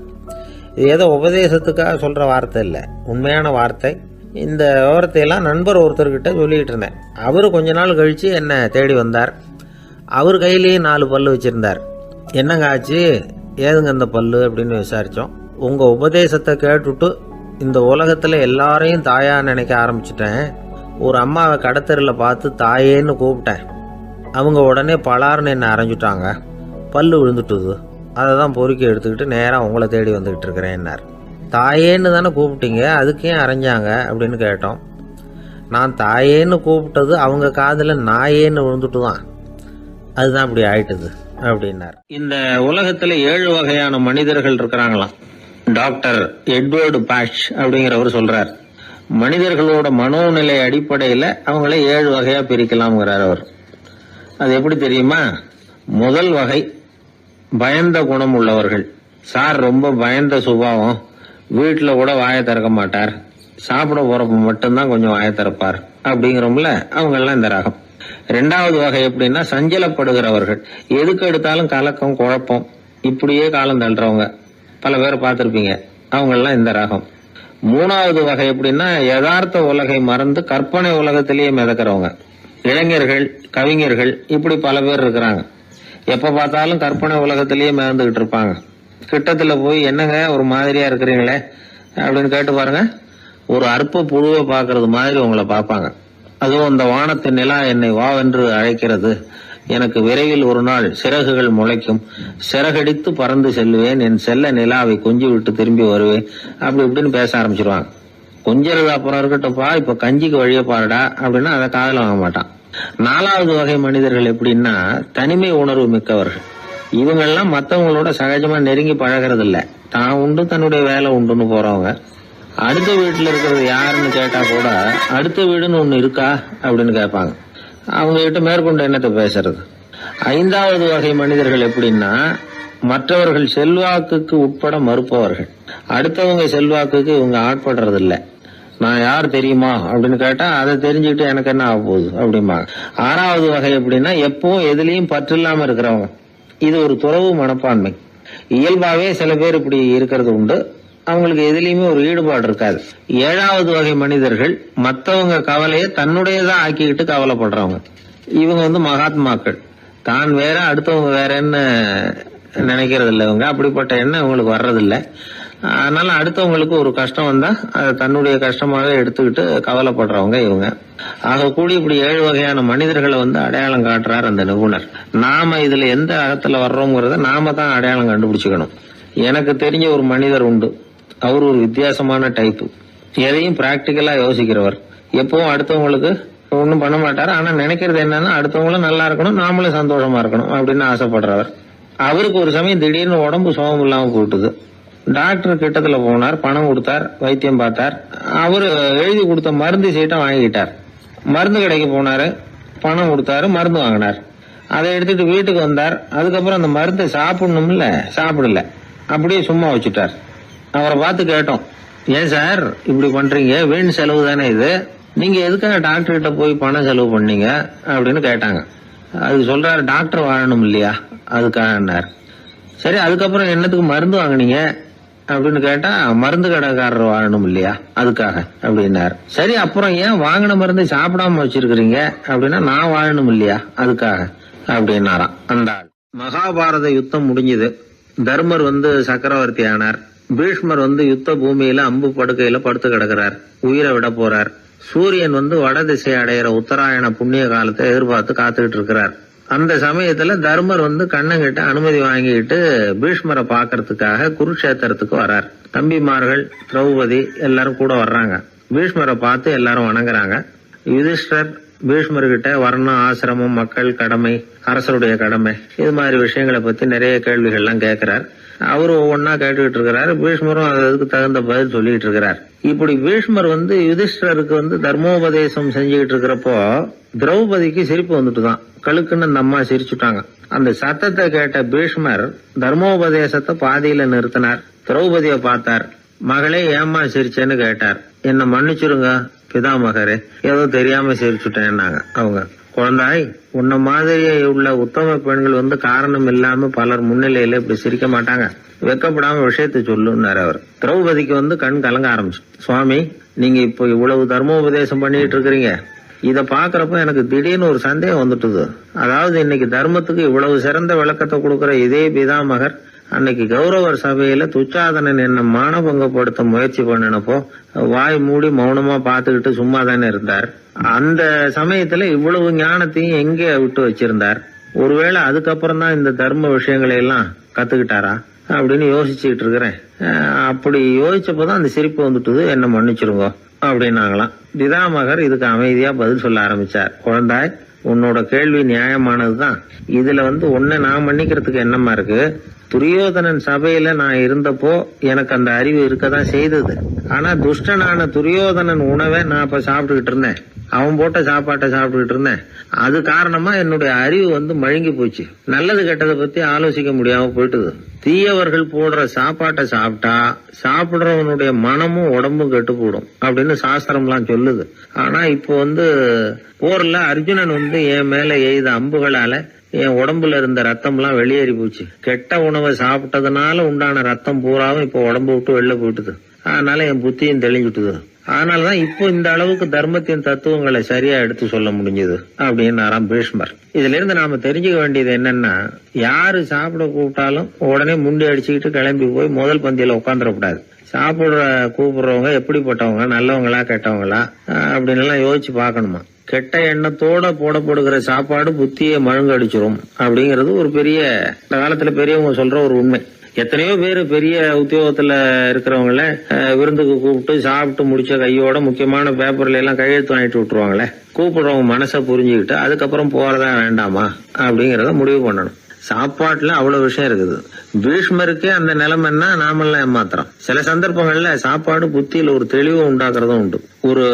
இது ஏதோ உபதேசத்துக்காக சொல்கிற வார்த்தை இல்லை, உண்மையான வார்த்தை. இந்த விவரத்தையெல்லாம் நண்பர் ஒருத்தர்கிட்ட சொல்லிகிட்டு இருந்தேன். அவர் கொஞ்ச நாள் கழித்து என்னை தேடி வந்தார். அவர் கையிலேயே 4 பல்லு வச்சுருந்தார். என்னங்க ஆச்சு, ஏதுங்க இந்த பல்லு அப்படின்னு விசாரித்தோம். உங்கள் உபதேசத்தை கேட்டுட்டு இந்த உலகத்தில் எல்லாரையும் தாயாக நினைக்க ஆரம்பிச்சிட்டேன். ஒரு அம்மாவை கடத்தரில் பார்த்து தாயேன்னு கூப்பிட்டேன். அவங்க உடனே பலார்னு என்னை அரைஞ்சிட்டாங்க. பல்லு விழுந்துட்டுது. அதை தான் பொறுக்கி எடுத்துக்கிட்டு நேராக உங்களை தேடி வந்துக்கிட்டு இருக்கிறேன்னார். தாயேன்னு தானே கூப்பிட்டீங்க, அதுக்கே அரைஞ்சாங்க அப்படின்னு கேட்டோம். நான் தாயேன்னு கூப்பிட்டது அவங்க காதில் நாயேன்னு விழுந்துட்டு தான், அதுதான் அப்படி ஆயிட்டுது அப்படின்னார். இந்த உலகத்தில் 7 வகையான மனிதர்கள் இருக்கிறாங்களாம். டாக்டர் எட்வர்டு பாஷ் அப்படிங்கிறவர் சொல்றார். மனிதர்களோட மனோநிலை அடிப்படையில் அவங்கள 7 வகையாக பிரிக்கலாம்ங்கிறார் அவர். அது எப்படி தெரியுமா? முதல் வகை பயந்த குணம் உள்ளவர்கள். சார் ரொம்ப பயந்த சுபாவம், வீட்டில் கூட வாயை திறக்க மாட்டார், சாப்பிட போறப்ப மட்டும்தான் கொஞ்சம் வாயை திறப்பார் அப்படிங்கிறோம்ல, அவங்கெல்லாம் இந்த ரகம். 2வது வகை எப்படின்னா சஞ்சலப்படுகிறவர்கள். எதுக்கு எடுத்தாலும் கலக்கம், குழப்பம், இப்படியே காலம் தள்ளுறவங்க பல பேர் பார்த்துருப்பீங்க, அவங்கெல்லாம் இந்த ரகம். 3வது வகை எப்படின்னா யதார்த்த உலகை மறந்து கற்பனை உலகத்திலேயே மிதக்கிறவங்க. இளைஞர்கள், கவிஞர்கள், இப்படி பல பேர் இருக்கிறாங்க. எப்ப பார்த்தாலும் கற்பனை உலகத்திலேயே மிதந்துகிட்டு இருப்பாங்க. கிட்டத்துல போய் என்னங்க ஒரு மாதிரியா இருக்கிறீங்களே அப்படின்னு கேட்டு பாருங்க, ஒரு அற்ப புழுவை பார்க்கறது மாதிரி உங்களை பார்ப்பாங்க. அதுவும் அந்த வானத்து நிலா என்னை வாவென்று அழைக்கிறது, எனக்கு விரைவில் ஒரு நாள் சிறகுகள் முளைக்கும், சிறகடித்து பறந்து செல்லுவேன், என் செல்ல நிலாவை கொஞ்சி விட்டு திரும்பி வருவேன், அப்படி இப்படின்னு பேச ஆரம்பிச்சிருவாங்க. கொஞ்சிறது அப்புறம் இருக்கட்டும்ப்பா, இப்ப கஞ்சிக்கு வழிய பாருடா அப்படின்னா அதை காதல வாங்க மாட்டான். 4வது வகை மனிதர்கள் எப்படின்னா தனிமை உணர்வு மிக்கவர்கள். இவங்கெல்லாம் மற்றவங்களோட சகஜமா நெருங்கி பழகிறது இல்லை, தான் உண்டு தன்னுடைய வேலை உண்டுன்னு போறவங்க. அடுத்த வீட்டுல இருக்கிறது யாருன்னு கேட்டா கூட அடுத்த வீடுன்னு ஒண்ணு இருக்கா அப்படின்னு கேட்பாங்க. அவங்க கிட்ட மேற்கொண்டு என்னத்தை பேசுறது. 5வது வகை மனிதர்கள் எப்படின்னா மற்றவர்கள் செல்வாக்குக்கு உட்பட மறுப்பவர்கள். அடுத்தவங்க செல்வாக்குக்கு இவங்க ஆட்படுறது இல்லை. நான் யார் தெரியுமா அப்படின்னு கேட்டா அதை தெரிஞ்சுக்கிட்டு எனக்கு என்ன ஆக போகுது அப்படிம்பாங்க. 6வது வகை எப்படின்னா எப்பவும் எதுலையும் பற்று இல்லாம இருக்கிறவங்க. இது ஒரு துறவு மனப்பான்மை. இயல்பாவே சில பேர் இப்படி இருக்கிறது உண்டு, அவங்களுக்கு எதுலையுமே ஒரு ஈடுபாடு இருக்காது. 7வது வகை மனிதர்கள் மற்றவங்க கவலையை தன்னுடையதான் ஆக்கிக்கிட்டு கவலைப்படுறவங்க. இவங்க மகாத்மாக்கள். தான் வேற அடுத்தவங்க வேறன்னு நினைக்கிறது இல்லை. இவங்க அப்படிப்பட்ட எண்ணம் இவங்களுக்கு வர்றதில்லை. அதனால அடுத்தவங்களுக்கு ஒரு கஷ்டம் வந்தா அதை தன்னுடைய கஷ்டமாக எடுத்துக்கிட்டு கவலைப்படுறவங்க இவங்க. ஆக கூடி இப்படி 7 வகையான மனிதர்களை அடையாளம் காட்டுறார் அந்த நிபுணர். நாம இதுல எந்த அகத்துல வர்றோங்கிறத நாம தான் அடையாளம் கண்டுபிடிச்சுக்கணும். எனக்கு தெரிஞ்ச ஒரு மனிதர் உண்டு. அவர் ஒரு வித்தியாசமான டைப்பு. எதையும் பிராக்டிக்கலா யோசிக்கிறவர். எப்பவும் அடுத்தவங்களுக்கு ஒன்றும் பண்ண மாட்டார். ஆனா நினைக்கிறது என்னன்னா அடுத்தவங்களும் நல்லா இருக்கணும், நாமளும் சந்தோஷமா இருக்கணும் அப்படின்னு ஆசைப்படுறவர். அவருக்கு ஒரு சமயம் திடீர்னு உடம்பு சுகம் இல்லாம போட்டுது. டாக்டர் கிட்டத்துல போனார், பணம் கொடுத்தார், வைத்தியம் பார்த்தார். அவரு எழுதி கொடுத்த மருந்து சீட்டை வாங்கிட்டார். மருந்து கடைக்கு போனாரு, பணம் கொடுத்தாரு, மருந்து வாங்கினார். அதை எடுத்துட்டு வீட்டுக்கு வந்தார். அதுக்கப்புறம் அந்த மருந்தை சாப்பிடணும்ல, சாப்பிடல, அப்படியே சும்மா வச்சுட்டார். அவரை பார்த்து கேட்டோம், ஏன் சார் இப்படி பண்றீங்க, வீண் செலவு தானே இது, நீங்க எதுக்காக டாக்டர் கிட்ட போய் பணம் செலவு பண்ணீங்க அப்படின்னு கேட்டாங்க. அது சொல்றாரு, டாக்டர் வாழணும் இல்லையா அதுக்காக. சரி, அதுக்கப்புறம் என்னத்துக்கு மருந்து வாங்கினீங்க அப்படின்னு கேட்டா, மருந்து கடைக்காரர் வாழணும் இல்லையா அதுக்காக அப்படின்னாரு. சரி, அப்புறம் ஏன் வாங்கின மருந்து சாப்பிடாம வச்சிருக்கிறீங்க அப்படின்னா, நான் வாழணும் இல்லையா அதுக்காக அப்படின்னாராம் அந்த ஆள். மகாபாரத யுத்தம் முடிஞ்சது. தர்மர் சக்கரவர்த்தி ஆனார். பீஷ்மர் யுத்த பூமியில அம்பு படுக்கையில படுத்து கிடக்கிறார், உயிரை விட போறார். சூரியன் வட திசை அடையிற உத்தராயண புண்ணிய காலத்தை எதிர்பார்த்து காத்துக்கிட்டு இருக்கிறார். அந்த சமயத்துல தர்மர் கண்ணங்கிட்ட அனுமதி வாங்கிட்டு பீஷ்மரை பாக்கிறதுக்காக குருக்ஷேத்திரத்துக்கு வர்றார். தம்பிமார்கள், திரௌபதி எல்லாரும் கூட வர்றாங்க. பீஷ்மரை பார்த்து எல்லாரும் வணங்குறாங்க. யுதிஷ்டர் பீஷ்மர்கிட்ட வர்ணம், ஆசிரமம், மக்கள் கடமை, அரசருடைய கடமை, இது மாதிரி விஷயங்களை பத்தி நிறைய கேள்விகள்லாம் கேட்கிறார். அவரு ஒவ்வொன்னா கேட்டுக்கிட்டு இருக்கிறாரு. பீஷ்மரும் அதுக்கு தகுந்த பதில் சொல்லிட்டு இருக்கிறார். இப்படி பீஷ்மர் யுதிஷ்டருக்கு தர்மோபதேசம் செஞ்சுக்கிட்டு இருக்கிறப்போ திரௌபதிக்கு சிரிப்பு வந்துட்டுதான். கழுக்குன்னு அந்த அம்மா சிரிச்சுட்டாங்க. அந்த சத்தத்தை கேட்ட பீஷ்மர் தர்மோபதேசத்தை பாதியில நிறுத்தினார். திரௌபதியை பார்த்தார். மகளே, ஏம்மா சிரிச்சேன்னு கேட்டார். என்ன மன்னிச்சிருங்க பிதாமகரே, ஏதோ தெரியாம சிரிச்சுட்டேன்னாங்க அவங்க. குழந்தாய், உன்ன மாதிரியே உள்ள உத்தம பெண்கள் காரணம் இல்லாம பலர் முன்னிலையில இப்படி சிரிக்க மாட்டாங்க, வெக்கப்படாம விஷயத்தை சொல்லுன்னாரு அவர். திரௌபதிக்கு கண் கலங்க ஆரம்பிச்சு. சுவாமி, நீங்க இப்போ இவ்வளவு தர்மோபதேசம் பண்ணிட்டு இருக்கிறீங்க, இத பாக்குறப்ப எனக்கு திடீர்னு ஒரு சந்தேகம் வந்துட்டுது. அதாவது இன்னைக்கு தர்மத்துக்கு இவ்வளவு சிறந்த விளக்கத்தை கொடுக்கிற இதே பிதாமகர் அன்னைக்கு கௌரவர் சபையில துச்சாதனன் என்ன மானபங்கப்படுத்த முயற்சி பண்ணினப்போ வாய் மூடி மௌனமா பாத்துக்கிட்டு சும்மா தானே இருந்தார். அந்த சமயத்துல இவ்வளவு ஞானத்தையும் எங்க விட்டு வச்சிருந்தார்? ஒருவேளை அதுக்கப்புறம் தான் இந்த தர்ம விஷயங்களை எல்லாம் கத்துக்கிட்டாரா அப்படின்னு யோசிச்சுட்டு இருக்கிறேன். அப்படி யோசிச்சப்போதான் அந்த சிரிப்பு வந்துட்டுது, என்ன மன்னிச்சிருங்க அப்படின்னாங்களாம். பிதாமகர் இதுக்கு அமைதியா பதில் சொல்ல ஆரம்பிச்சார். குழந்தாய், உன்னோட கேள்வி நியாயமானதுதான். இதுல உன்னை நான் மன்னிக்கிறதுக்கு என்னமா இருக்கு? துரியோதனன் சபையில நான் இருந்தப்போ எனக்கு அந்த அறிவு இருக்கதான் செய்தது. ஆனா துஷ்டனான துரியோதனன் உணவை நான் இப்ப சாப்பிட்டுக்கிட்டு இருந்தேன், அவன் போட்ட சாப்பாட்டை சாப்பிட்டுக்கிட்டு இருந்தேன். அது காரணமா என்னுடைய அறிவு மழுங்கி போச்சு. நல்லது கெட்டதை பத்தி ஆலோசிக்க முடியாம போயிட்டுது. தீயவர்கள் போடுற சாப்பாட்டை சாப்பிட்டா சாப்பிடுறவனுடைய மனமும் உடம்பும் கெட்டு போடும் அப்படின்னு சாஸ்திரம்லாம் சொல்லுது. ஆனா இப்போ போர்ல அர்ஜுனன் என் மேல எய்த அம்புகளால என் உடம்புல இருந்த ரத்தம் எல்லாம் வெளியேறி போச்சு. கெட்ட உணவை சாப்பிட்டதுனால உண்டான ரத்தம் பூராவும் இப்போ உடம்பு விட்டு வெளில போயிட்டுது. அதனால என் புத்தியும் தெளிஞ்சுட்டுது. அதனாலதான் இப்போ இந்த அளவுக்கு தர்மத்தின் தத்துவங்களை சரியா எடுத்து சொல்ல முடிஞ்சது அப்படின்னு பீஷ்மர். இதுல இருந்து நாம தெரிஞ்சுக்க வேண்டியது என்னன்னா, யாரு சாப்பிட கூப்பிட்டாலும் உடனே முண்டி அடிச்சுக்கிட்டு கிளம்பி போய் முதல் பந்தியில உட்காந்துடக்கூடாது. கூப்பிடுறவங்க எப்படிப்பட்டவங்க, நல்லவங்களா கெட்டவங்களா அப்படின்னு எல்லாம் யோசிச்சு பாக்கணுமா. கெட்ட எண்ணத்தோட போடப்படுகிற சாப்பாடு புத்தியை மழுங்கடிச்சிரும் அப்படிங்கறது ஒரு பெரிய இந்த காலத்துல பெரியவங்க சொல்ற ஒரு உண்மை. எத்தனையோ பேர் பெரிய உத்தியோகத்துல இருக்கிறவங்கள விருந்துக்கு கூப்பிட்டு சாப்பிட்டு முடிச்ச கையோட முக்கியமான பேப்பர்ல எல்லாம் கையெழுத்து வாங்கிட்டு விட்டுருவாங்களே. கூப்பிடுறவங்க மனசை புரிஞ்சுக்கிட்டு அதுக்கப்புறம் போறதா வேண்டாமா அப்படிங்கறத முடிவு பண்ணணும். சாப்பாட்டுல அவ்வளவு விஷயம் இருக்குது. பீஷ்மருக்கே அந்த நிலைமைன்னா நாமெல்லாம் ஏமாத்திரம். சில சந்தர்ப்பங்கள்ல சாப்பாடு புத்தியில ஒரு தெளிவு உண்டாக்குறதும் உண்டு. ஒரு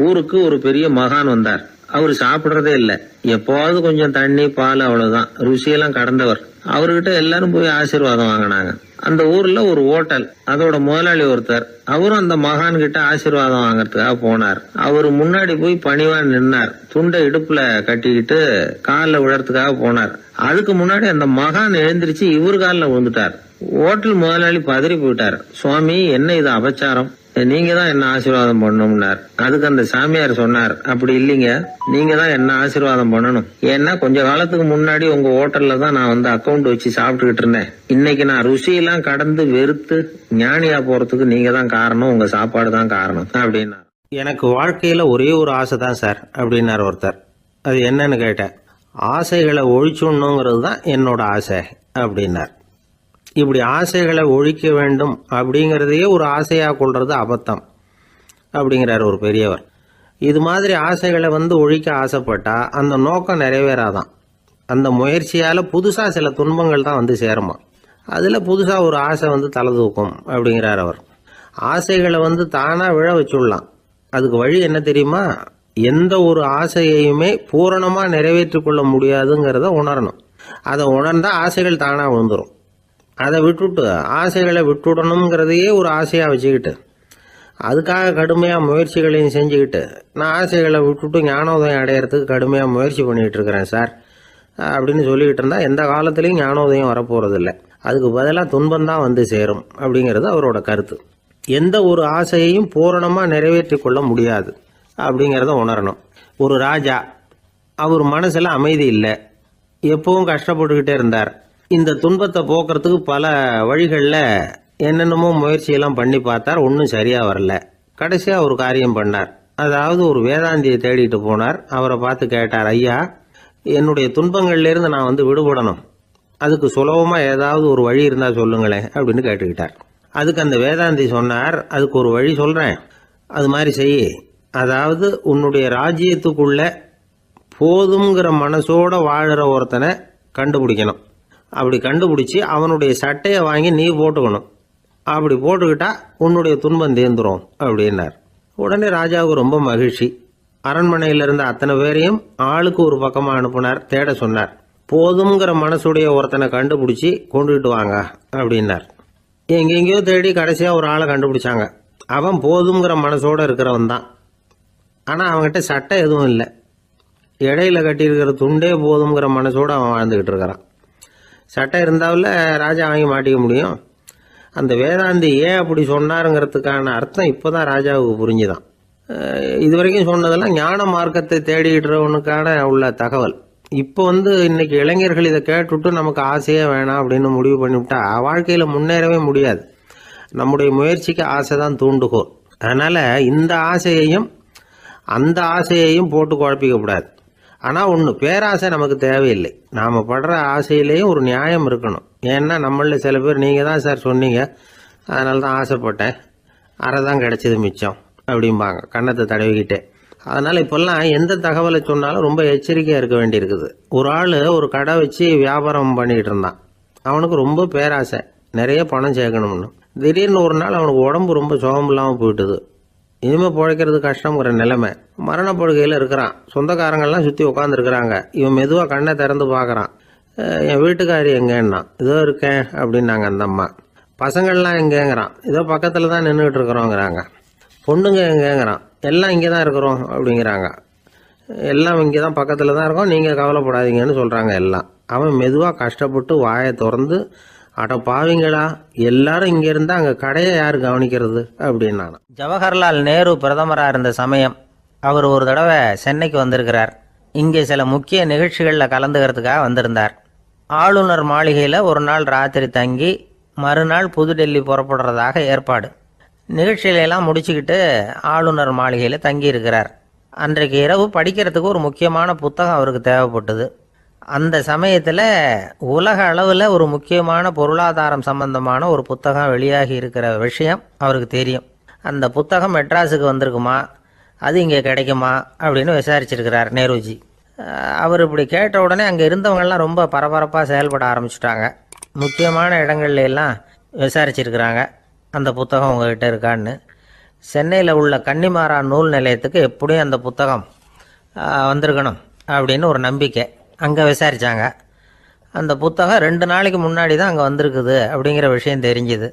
ஊருக்கு ஒரு பெரிய மகான் வந்தார். அவரு சாப்பிடுறதே இல்ல, எப்போவாவது கொஞ்சம் தண்ணி பால் அவ்வளவுதான், ருசியெல்லாம் கடந்தவர். அவர்கிட்ட எல்லாரும் போய் ஆசீர்வாதம் வாங்கினாங்க. அந்த ஊர்ல ஒரு ஹோட்டல், அதோட முதலாளி ஒருத்தர், அவரும் அந்த மகான் கிட்ட ஆசீர்வாதம் வாங்கறதுக்காக போனார். அவரு முன்னாடி போய் பணிவா நின்னார். துண்டை இடுப்புல கட்டிக்கிட்டு காலில் விழறதுக்காக போனார். அதுக்கு முன்னாடி அந்த மகான் எழுந்திருச்சு இவர் காலில் விழுந்துட்டார். ஹோட்டல் முதலாளி பதறி போயிட்டார். சுவாமி, என்ன இது அபச்சாரம், நீங்க தான் என்ன ஆசீர்வாதம் பண்ணணும்னார். அதுக்கு அந்த சாமியார் சொன்னார், அப்படி இல்லைங்க, நீங்க தான் என்ன ஆசீர்வாதம் பண்ணணும். ஏன்னா கொஞ்ச காலத்துக்கு முன்னாடி உங்க ஹோட்டல்ல தான் நான் அக்கௌண்ட் வச்சு சாப்பிட்டுக்கிட்டு இருந்தேன். இன்னைக்கு நான் ருசியெல்லாம் கடந்து வெறுத்து ஞானியா போறதுக்கு நீங்க தான் காரணம், உங்க சாப்பாடு தான் காரணம் அப்படின்னா. எனக்கு வாழ்க்கையில ஒரே ஒரு ஆசை தான் சார் அப்படின்னார் ஒருத்தர். அது என்னன்னு கேட்டேன். ஆசைகளை ஒழிச்சுடணுங்கிறது தான் என்னோட ஆசை அப்படின்னார். இப்படி ஆசைகளை ஒழிக்க வேண்டும் அப்படிங்கிறதையே ஒரு ஆசையா கொள்றது அபத்தம் அப்படிங்கிறார் ஒரு பெரியவர். இது மாதிரி ஆசைகளை ஒழிக்க ஆசைப்பட்டா அந்த நோக்கம் நிறைவேறாதான். அந்த முயற்சியால புதுசா சில துன்பங்கள் தான் சேருமா. அதில் புதுசாக ஒரு ஆசை தலை தூக்கும் அப்படிங்கிறார் அவர். ஆசைகளை தானாக விழ வச்சுடலாம். அதுக்கு வழி என்ன தெரியுமா? எந்த ஒரு ஆசையையுமே பூரணமாக நிறைவேற்றி கொள்ள முடியாதுங்கிறத உணரணும். அதை உணர்ந்தால் ஆசைகள் தானாக விழுந்துடும். அதை விட்டுட்டு ஆசைகளை விட்டுடணுங்கிறதையே ஒரு ஆசையாக வச்சுக்கிட்டு அதுக்காக கடுமையாக முயற்சிகளையும் செஞ்சுக்கிட்டு நான் ஆசைகளை விட்டுட்டு ஞானோதயம் அடையிறதுக்கு கடுமையாக முயற்சி பண்ணிகிட்டு இருக்கிறேன் சார் அப்படின்னு சொல்லிக்கிட்டு இருந்தால் எந்த காலத்துலேயும் ஞானோதயம் வரப்போகிறதில்ல. அதுக்கு பதிலாக துன்பந்தான் சேரும் அப்படிங்கிறது அவரோட கருத்து. எந்த ஒரு ஆசையையும் பூரணமாக நிறைவேற்றி கொள்ள முடியாது அப்படிங்கிறத உணரணும். ஒரு ராஜா, அவர் மனசில் அமைதி இல்லை, எப்பவும் கஷ்டப்பட்டுக்கிட்டே இருந்தார். இந்த துன்பத்தை போக்குறதுக்கு பல வழிகளில் என்னென்னமோ முயற்சியெல்லாம் பண்ணி பார்த்தார். ஒன்றும் சரியாக வரல. கடைசியாக ஒரு காரியம் பண்ணார். அதாவது ஒரு வேதாந்தியை தேடிட்டு போனார். அவரை பார்த்து கேட்டார், ஐயா, என்னுடைய துன்பங்கள்லேருந்து நான் விடுபடணும், அதுக்கு சுலபமாக ஏதாவது ஒரு வழி இருந்தால் சொல்லுங்களேன் அப்படின்னு கேட்டுக்கிட்டார். அதுக்கு அந்த வேதாந்தி சொன்னார், அதுக்கு ஒரு வழி சொல்கிறேன், அது மாதிரி செய். அதாவது உன்னுடைய ராஜ்யத்துக்குள்ள போதுங்கிற மனசோட வாழுற ஒருத்தனை கண்டுபிடிக்கணும். அப்படி கண்டுபிடிச்சி அவனுடைய சட்டையை வாங்கி நீ போட்டுக்கணும். அப்படி போட்டுக்கிட்டா உன்னுடைய துன்பம் தீர்ந்துரும் அப்படின்னார். உடனே ராஜாவுக்கு ரொம்ப மகிழ்ச்சி. அரண்மனையில் இருந்த அத்தனை பேரையும் ஆளுக்கு ஒரு பக்கமாக அனுப்புனார். தேட சொன்னார். போதுங்கிற மனசுடைய ஒருத்தனை கண்டுபிடிச்சி கொண்டுகிட்டு வாங்க அப்படின்னார். எங்கெங்கேயோ தேடி கடைசியாக ஒரு ஆளை கண்டுபிடிச்சாங்க. அவன் போதுங்கிற மனசோட இருக்கிறவன் தான். ஆனால் அவன்கிட்ட சட்டை எதுவும் இல்லை. இடையில கட்டியிருக்கிற துண்டே போதுங்கிற மனசோடு அவன் வாழ்ந்துக்கிட்டு இருக்கிறான். சட்டை இருந்தாவில் ராஜா வாங்கி மாட்டிக்க முடியும். அந்த வேதாந்தி ஏன் அப்படி சொன்னாருங்கிறதுக்கான அர்த்தம் இப்போ தான் ராஜாவுக்கு புரிஞ்சுதான். இது வரைக்கும் சொன்னதெல்லாம் ஞான மார்க்கத்தை தேடிக்கிறவனுக்கான உள்ள தகவல். இப்போ இன்னைக்கு இளைஞர்கள் இதை கேட்டுவிட்டு நமக்கு ஆசையே வேணாம் அப்படின்னு முடிவு பண்ணிவிட்டா வாழ்க்கையில் முன்னேறவே முடியாது. நம்முடைய முயற்சிக்கு ஆசை தான் தூண்டுகோல். அதனால் இந்த ஆசையையும் அந்த ஆசையையும் போட்டு குழப்பிக்கக்கூடாது. ஆனால் ஒன்று, பேராசை நமக்கு தேவையில்லை. நாம் படுற ஆசையிலேயும் ஒரு நியாயம் இருக்கணும். ஏன்னா நம்மளில் சில பேர் நீங்கள் தான் சார் சொன்னீங்க, அதனால தான் ஆசைப்பட்டேன், அரை தான் கிடைச்சது மிச்சம் அப்படிம்பாங்க கன்னத்தை தடவிக்கிட்டே. அதனால் இப்போல்லாம் எந்த தகவலை சொன்னாலும் ரொம்ப எச்சரிக்கையாக இருக்க வேண்டியிருக்குது. ஒரு ஆள் ஒரு கடை வச்சு வியாபாரம் பண்ணிகிட்டு இருந்தான். அவனுக்கு ரொம்ப பேராசை, நிறைய பணம் சேர்க்கணும்னு. திடீர்னு ஒரு நாள் அவனுக்கு உடம்பு ரொம்ப சோகம் இல்லாமல் போயிட்டுது. இனிமேல் பிழைக்கிறது கஷ்டங்கிற நிலைமை. மரணப்படுகையில் இருக்கிறான். சொந்தக்காரங்கள்லாம் சுற்றி உட்காந்துருக்குறாங்க. இவன் மெதுவாக கண்ணை திறந்து பார்க்குறான். என் வீட்டுக்காரி எங்கேன்னா, இதோ இருக்கேன் அப்படின்னாங்க அந்த அம்மா. பசங்கள்லாம் எங்கேங்கிறான், இதோ பக்கத்தில் தான் நின்றுக்கிட்டு இருக்கிறோங்கிறாங்க. பொண்ணுங்க எங்கேங்கிறான், எல்லாம் இங்கே தான் இருக்கிறோம் அப்படிங்கிறாங்க. எல்லாம் இங்கே தான் பக்கத்தில் தான் இருக்கோம், நீங்கள் கவலைப்படாதீங்கன்னு சொல்கிறாங்க எல்லாம். அவன் மெதுவாக கஷ்டப்பட்டு வாயை திறந்து, அட பாவிங்களா, எல்லாரும் இங்கே இருந்தால் அங்கே கடையை யார் கவனிக்கிறது அப்படின்னான். ஜவஹர்லால் நேரு பிரதமராக இருந்த சமயம் அவர் ஒரு தடவை சென்னைக்கு வந்திருக்கிறார். இங்கே சில முக்கிய நிகழ்ச்சிகளில் கலந்துக்கிறதுக்காக வந்திருந்தார். ஆளுநர் மாளிகையில் ஒரு நாள் ராத்திரி தங்கி மறுநாள் புதுடெல்லி புறப்படுறதாக ஏற்பாடு. நிகழ்ச்சியிலெல்லாம் முடிச்சுக்கிட்டு ஆளுநர் மாளிகையில் தங்கியிருக்கிறார். அன்றைக்கு இரவு படிக்கிறதுக்கு ஒரு முக்கியமான புத்தகம் அவருக்கு தேவைப்பட்டது. அந்த சமயத்தில் உலக அளவில் ஒரு முக்கியமான பொருளாதாரம் சம்பந்தமான ஒரு புத்தகம் வெளியாகி இருக்கிற விஷயம் அவருக்கு தெரியும். அந்த புத்தகம் மெட்ராஸுக்கு வந்திருக்குமா, அது இங்கே கிடைக்குமா அப்படின்னு விசாரிச்சிருக்கிறார் நேருஜி. அவர் இப்படி கேட்ட உடனே அங்கே இருந்தவங்கெல்லாம் ரொம்ப பரபரப்பாக செயல்பட ஆரம்பிச்சுட்டாங்க. முக்கியமான இடங்கள்ல எல்லாம் விசாரிச்சிருக்கிறாங்க, அந்த புத்தகம் உங்ககிட்ட இருக்கான்னு. சென்னையில் உள்ள கன்னிமாரா நூல் நிலையத்துக்கு எப்படியும் அந்த புத்தகம் வந்திருக்கணும் அப்படின்னு ஒரு நம்பிக்கை. அங்கே விசாரித்தாங்க. அந்த புத்தகம் 2 நாளைக்கு முன்னாடி தான் அங்கே வந்திருக்குது அப்படிங்கிற விஷயம் தெரிஞ்சுது.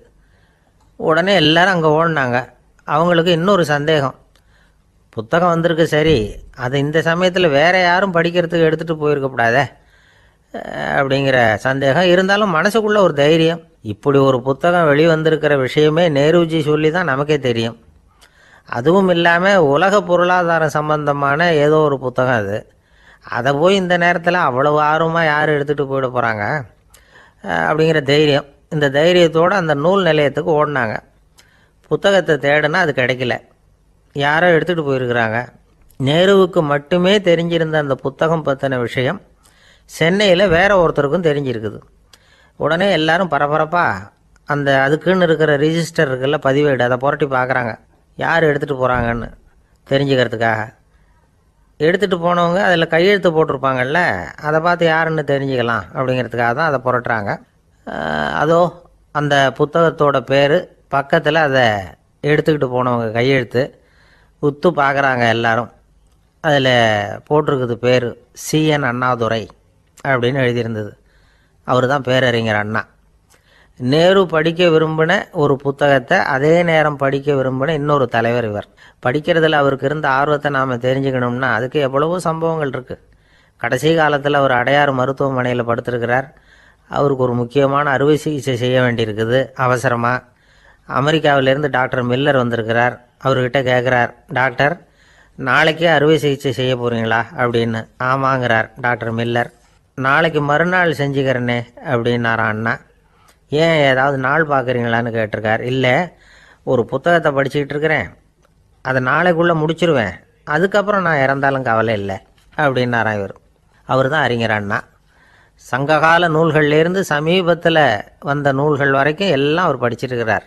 உடனே எல்லோரும் அங்கே ஓடினாங்க. அவங்களுக்கு இன்னொரு சந்தேகம், புத்தகம் வந்திருக்கு சரி, அது இந்த சமயத்தில் வேறு யாரும் படிக்கிறதுக்கு எடுத்துகிட்டு போயிருக்கக்கூடாதே அப்படிங்கிற சந்தேகம் இருந்தாலும் மனசுக்குள்ளே ஒரு தைரியம். இப்படி ஒரு புத்தகம் வெளிவந்திருக்கிற விஷயமே நேருஜி சொல்லி தான் நமக்கே தெரியும். அதுவும் இல்லாமல் உலக பொருளாதாரம் சம்பந்தமான ஏதோ ஒரு புத்தகம் அது. அதை போய் இந்த நேரத்தில் அவ்வளவு ஆர்வமாக யார் எடுத்துகிட்டு போயிட போகிறாங்க அப்படிங்கிற தைரியம். இந்த தைரியத்தோடு அந்த நூல் நிலையத்துக்கு ஓடினாங்க. புத்தகத்தை தேடினா அது கிடைக்கல, யாரோ எடுத்துகிட்டு போயிருக்கிறாங்க. நேருவுக்கு மட்டுமே தெரிஞ்சிருந்த அந்த புத்தகம் பற்றின விஷயம் சென்னையில் வேற ஒருத்தருக்கும் தெரிஞ்சிருக்குது. உடனே எல்லாரும் பரபரப்பாக அந்த அதுக்குன்னு இருக்கிற ரிஜிஸ்டர் இருக்குல்ல, பதிவேடு, அதை புரட்டி பார்க்குறாங்க யார் எடுத்துகிட்டு போகிறாங்கன்னு தெரிஞ்சுக்கிறதுக்காக. எடுத்துகிட்டு போனவங்க அதில் கையெழுத்து போட்டிருப்பாங்கல்ல, அதை பார்த்து யாருன்னு தெரிஞ்சுக்கலாம் அப்படிங்கிறதுக்காக தான் அதை புரட்டுறாங்க. அதோ அந்த புத்தகத்தோட பேர் பக்கத்தில் அதை எடுத்துக்கிட்டு போனவங்க கையெழுத்து உத்து பார்க்குறாங்க எல்லாரும். அதில் போட்டிருக்குது பேர் CN அண்ணாதுரை அப்படின்னு எழுதியிருந்தது. அவர் தான் பேரறிஞர் அண்ணா. நேரு படிக்க விரும்பின ஒரு புத்தகத்தை அதே நேரம் படிக்க விரும்பின இன்னொரு தலைவர் இவர். படிக்கிறதுல அவருக்கு இருந்த ஆர்வத்தை நாம் தெரிஞ்சுக்கணும்னா அதுக்கு எவ்வளவோ சம்பவங்கள் இருக்குது. கடைசி காலத்தில் அவர் அடையாறு மருத்துவமனையில் படுத்திருக்கிறார். அவருக்கு ஒரு முக்கியமான அறுவை சிகிச்சை செய்ய வேண்டியிருக்குது அவசரமாக. அமெரிக்காவிலேருந்து டாக்டர் மில்லர் வந்திருக்கிறார். அவர்கிட்ட கேட்குறார், டாக்டர் நாளைக்கே அறுவை சிகிச்சை செய்ய போகிறீங்களா அப்படின்னு. ஆமாங்கிறார் டாக்டர் மில்லர். நாளைக்கு மறுநாள் செஞ்சுக்கிறேனே அப்படின்னாரான் அண்ணா. ஏன் ஏதாவது நாள் பார்க்குறீங்களான்னு கேட்டிருக்கார். இல்லை, ஒரு புத்தகத்தை படிச்சுக்கிட்டு இருக்கிறேன், அதை நாளைக்குள்ளே முடிச்சிருவேன், அதுக்கப்புறம் நான் இறந்தாலும் கவலை இல்லை அப்படின்னாரான் இவர். அவர் தான் அறிஞர் அண்ணா. சங்ககால நூல்கள்லேருந்து சமீபத்தில் வந்த நூல்கள் வரைக்கும் எல்லாம் அவர் படிச்சிருக்கிறார்.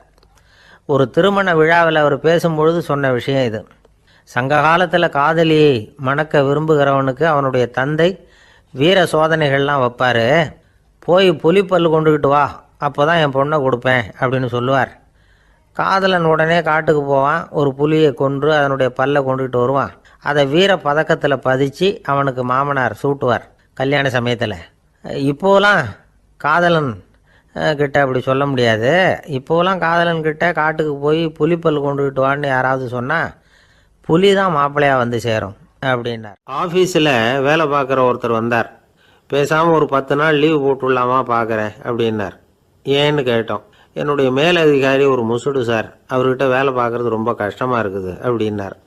ஒரு திருமண விழாவில் அவர் பேசும்பொழுது சொன்ன விஷயம் இது. சங்க காலத்தில் காதலியை மணக்க விரும்புகிறவனுக்கு அவனுடைய தந்தை வீர சோதனைகள்லாம் வைப்பார். போய் புலிப்பல் கொண்டுக்கிட்டு வா, அப்போ தான் என் பொண்ணை கொடுப்பேன் அப்படின்னு சொல்லுவார். காதலன் உடனே காட்டுக்கு போவான், ஒரு புலியை கொன்று அதனுடைய பல்லை கொண்டுக்கிட்டு வருவான். அதை வீர பதக்கத்தில் பதிச்சு அவனுக்கு மாமனார் சூட்டுவார் கல்யாண சமயத்தில். இப்போலாம் காதலன் கிட்ட அப்படி சொல்ல முடியாது. இப்போலாம் காதலன்கிட்ட காட்டுக்கு போய் புலிப்பல் கொண்டுக்கிட்டு வான்னு யாராவது சொன்னால் புலி தான் மாப்பிள்ளையாக வந்து சேரும் அப்படின்னார். ஆஃபீஸில் வேலை பார்க்குற ஒருத்தர் வந்தார். பேசாமல் ஒரு 10 நாள் லீவு போட்டுடலாமா பார்க்குறேன் அப்படின்னார். ஏன்னு கேட்டோம். என்னுடைய மேலதிகாரி ஒரு முசுடு சார், அவர்கிட்ட வேலை பார்க்குறது ரொம்ப கஷ்டமாக இருக்குது அப்படின்னார்.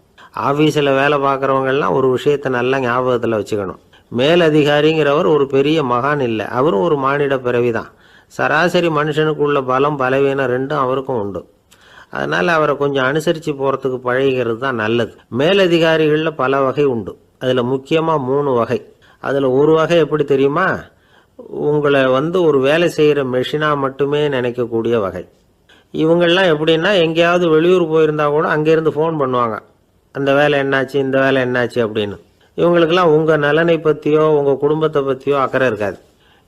ஆஃபீஸில் வேலை பார்க்குறவங்கெல்லாம் ஒரு விஷயத்தை நல்லா ஞாபகத்தில் வச்சுக்கணும். மேலதிகாரிங்கிறவர் ஒரு பெரிய மகான் இல்லை, அவரும் ஒரு மானிட பிறவி தான். சராசரி மனுஷனுக்கு உள்ள பலம் பலவீனம் ரெண்டும் அவருக்கும் உண்டு. அதனால் அவரை கொஞ்சம் அனுசரித்து போகிறதுக்கு பழகிறது தான் நல்லது. மேலதிகாரிகளில் பல வகை உண்டு. அதில் முக்கியமாக 3 வகை. அதில் ஒரு வகை எப்படி தெரியுமா? உங்களை ஒரு வேலை செய்கிற மெஷினாக மட்டுமே நினைக்கக்கூடிய வகை. இவங்கெல்லாம் எப்படின்னா, எங்கேயாவது வெளியூர் போயிருந்தா கூட அங்கேருந்து ஃபோன் பண்ணுவாங்க, அந்த வேலை என்னாச்சு, இந்த வேலை என்னாச்சு அப்படின்னு. இவங்களுக்கெல்லாம் உங்கள் நலனை பற்றியோ உங்கள் குடும்பத்தை பற்றியோ அக்கறை இருக்காது.